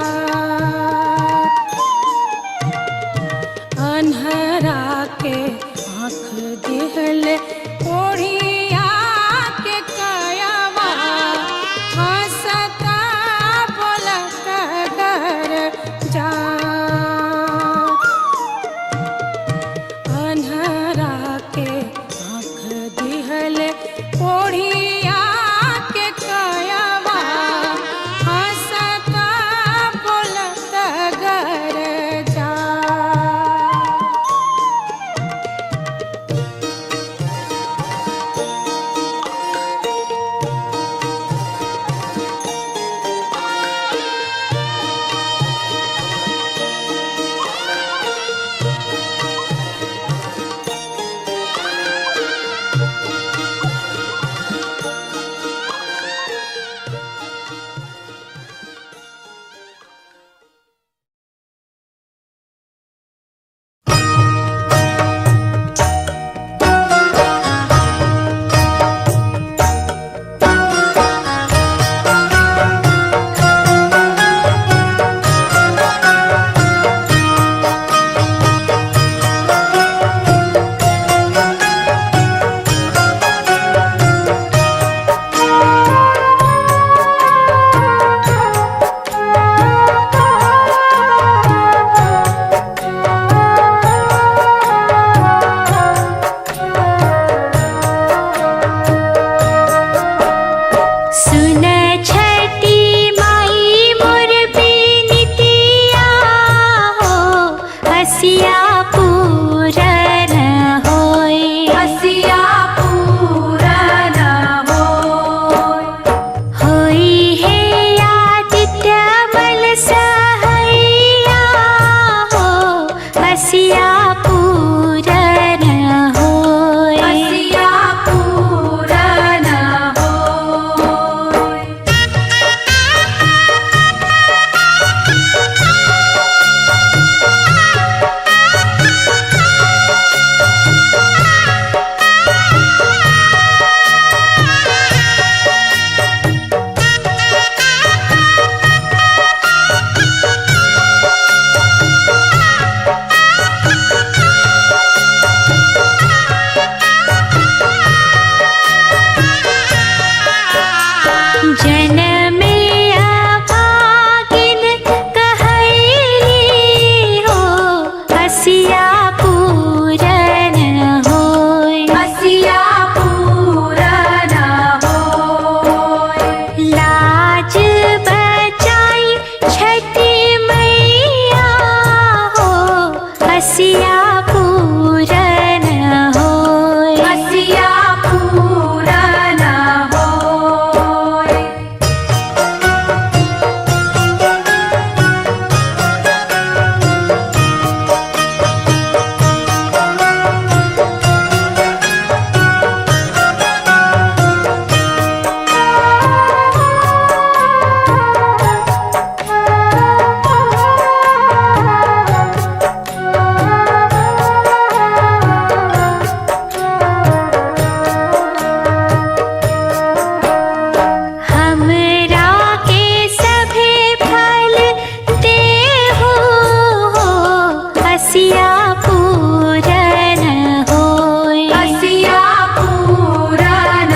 हसिया पूरन होय हसिया पूरन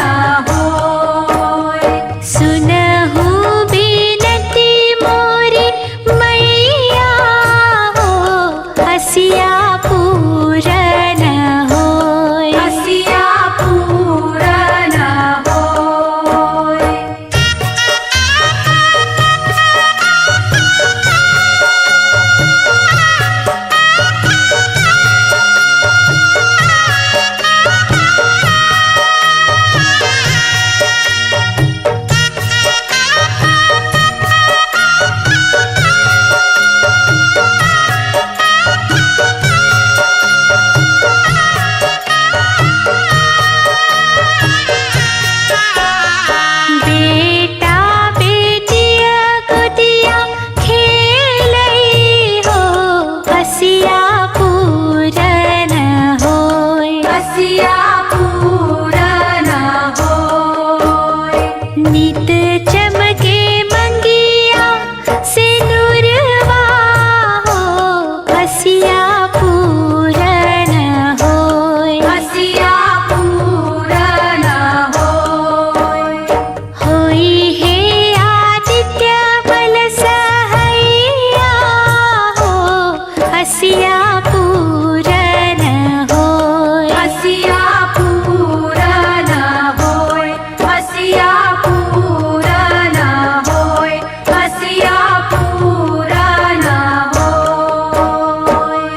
होय सुनहु बिनती मोरी मैया हो हसिया पूरन होय हसिया पूरन होय बेटा बेटिया गोदिया खेलई हो हसिया पूरन होय हसिया पूरन होय नित चमके मंगिया सिनुरवा हो हसिया पूरन होय हसिया पूरन होय होई हे आदित्य बल सहैया हो हसिया पूरन होय हसिया पूरन होय हसिया पूरन होय हसिया पूरन होय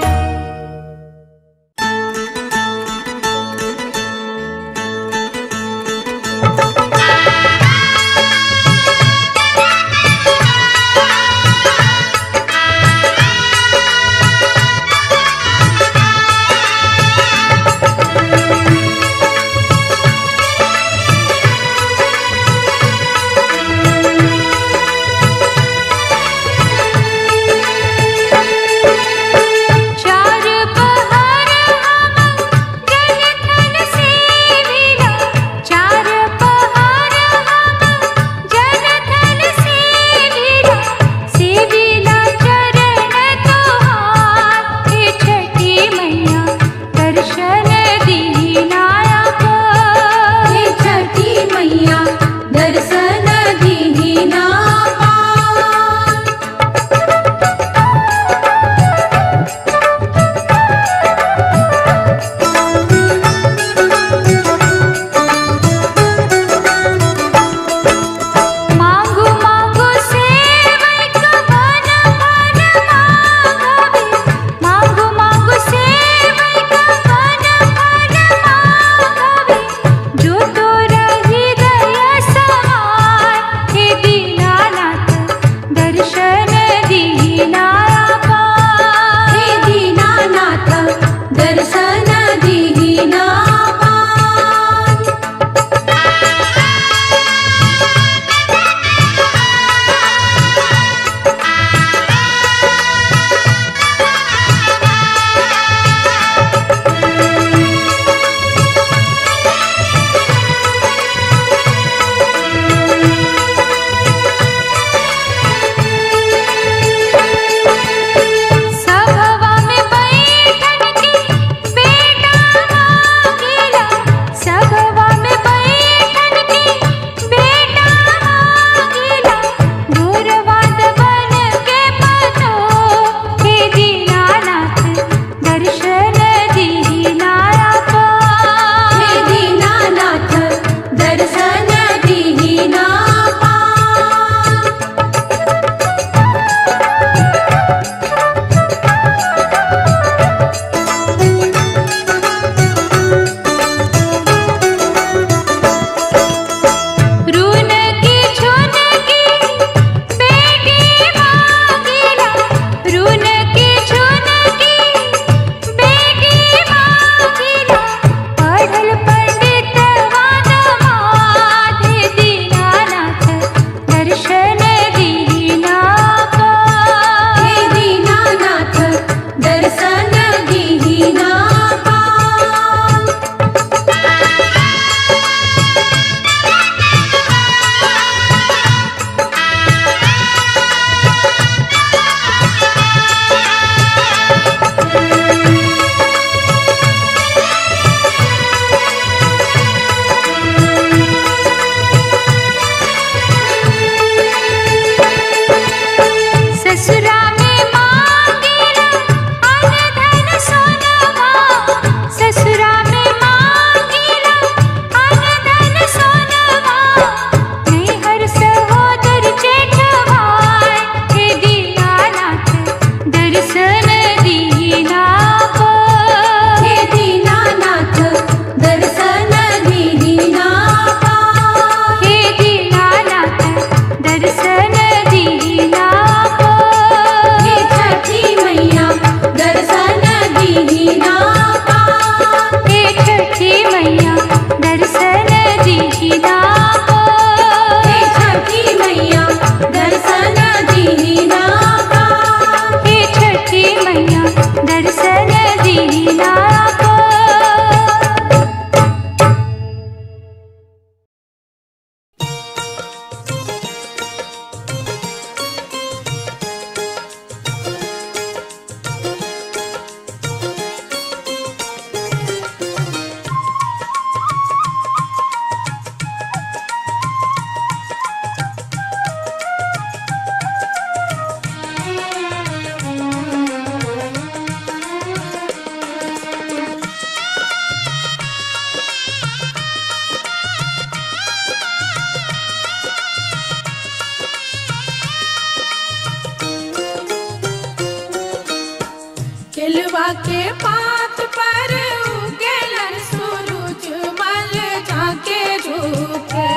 केलवा के पात पर उगेलन सूरज मल झाके झुके।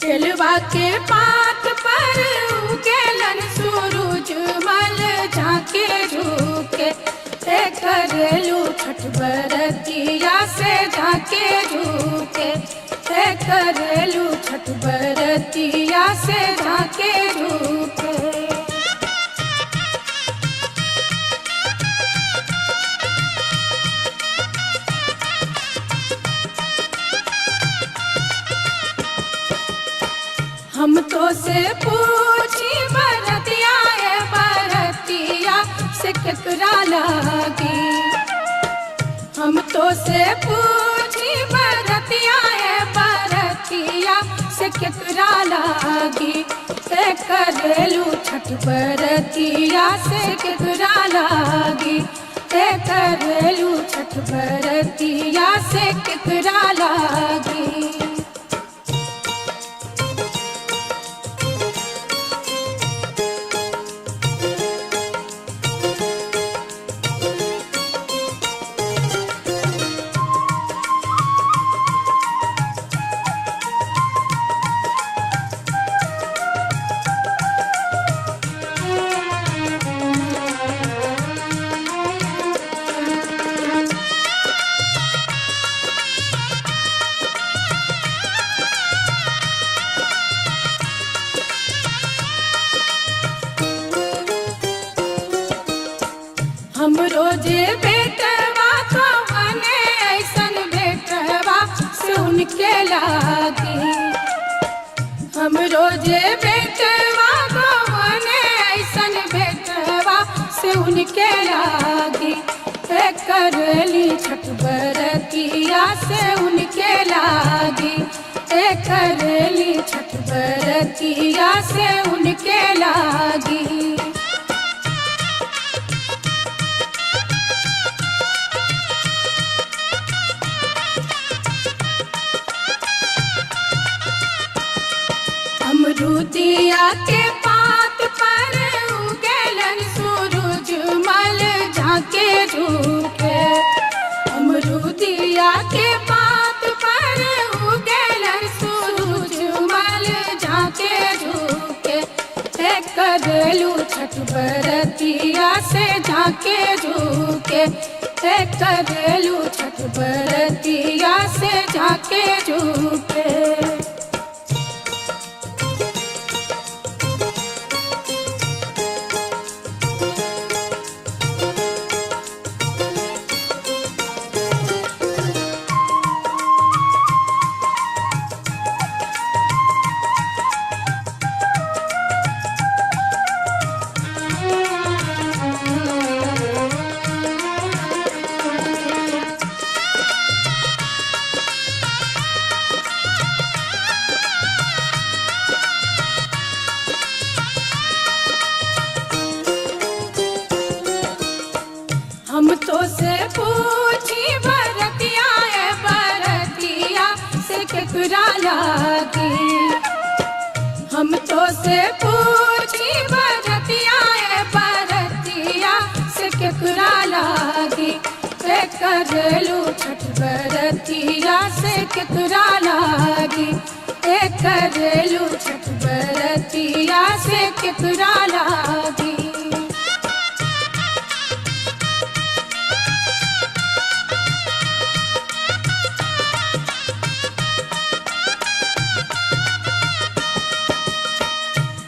केलवा के पात पर उगेलन सूरज मल झाके झुके। करेलू छठ बरतिया से झाके झुके। करेलू छठ बरतिया से झाके झुके। हम तो से पूछी बरतिया है बरतिया से केकरा लागी। हम तो से पूछी बरतिया है बरतिया से केकरा लागी। करेलू छठ बरतिया से केकरा लागी। करेलू छठ बरतिया से केकरा लागी। हम रोजे बेटवा तो बने ऐसन बेटवा से उनके लागी। हम रोजे बेटवा तो बने ऐसन बेटवा से उनके लागी। करेली छठ बरतिया से उनके लागी। करेली छठ बरतिया से उनके लागी। अमरूदिया के पात पर उगेलन सूरज मल झाके झुके। अमरूदिया के पात पर उगेलन सूरज मल झाके झुके। करेलू छठ बरतिया से झाके झुके। करेलू छठ बरतिया से झाके झुके। हम तो से पूछी बरतिया है बरतिया से केकरा लागी। हम तो से पूछी बरतिया है बरतिया से केकरा लागी। करेलू छठ बरतिया से केकरा लागी। करेलू छठ बरतिया से केकरा लागी।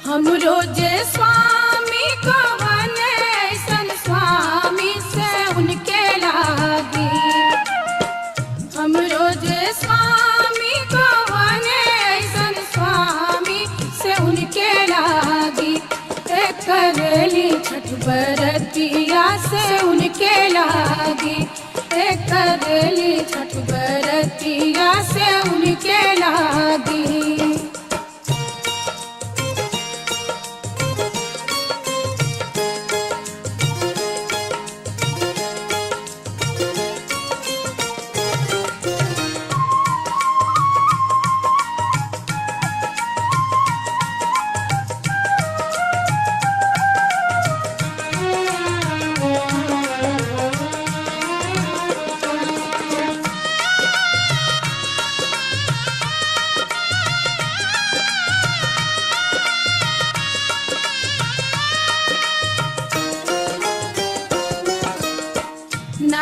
हम रोजे स्वामी को बने ऐसन स्वामी से उनके लागी। हम रोजे स्वामी को बने ऐसन स्वामी से उनके लागी। करेली छठ बरतिया से उनके लागी। करेली छठ बरतिया से उनके लागी।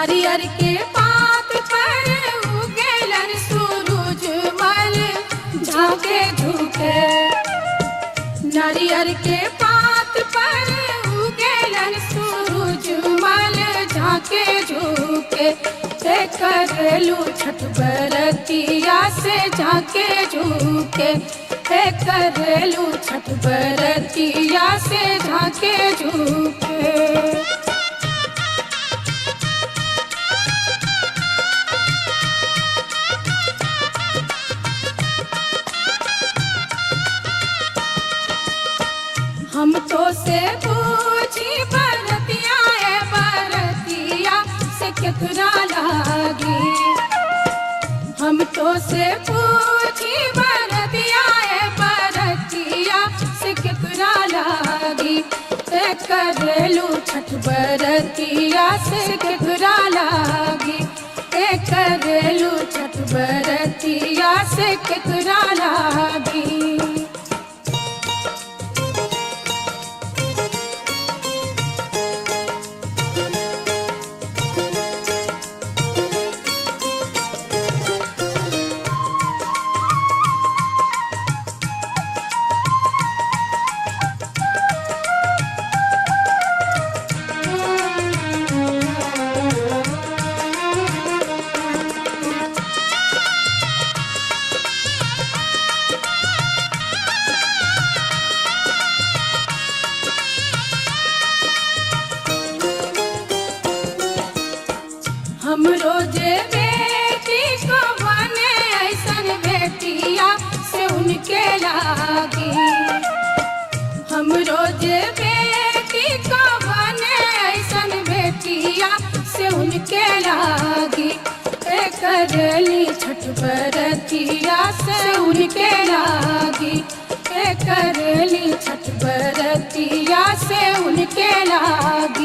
नारियर के पात पर उगेलन सूरज मल झाके झुके। नारियर के पात पर उगेलन सूरज मल झाके झुके। ते करेलू छठ बरतिया से झाके झुके। ते करेलू छठ बरतिया से झाके झुके। हम तो से पूछी बरतिया है बरतिया से केकरा लागी। हम तो से पूछी बरतिया है बरतिया से केकरा लागी। ते करेलू छठ बरतिया से केकरा लागी। ते करेलू छठ बरतिया से केकरा लागी। हम रोजे बेटी को बने ऐसन बेटिया से उनके लागी। हम रोजे बेटी को बने ऐसन बेटिया से उनके लागी। ते करेली छठ बरतिया से उनके लागी। ते करेली छठ बरतिया से उनके लागी।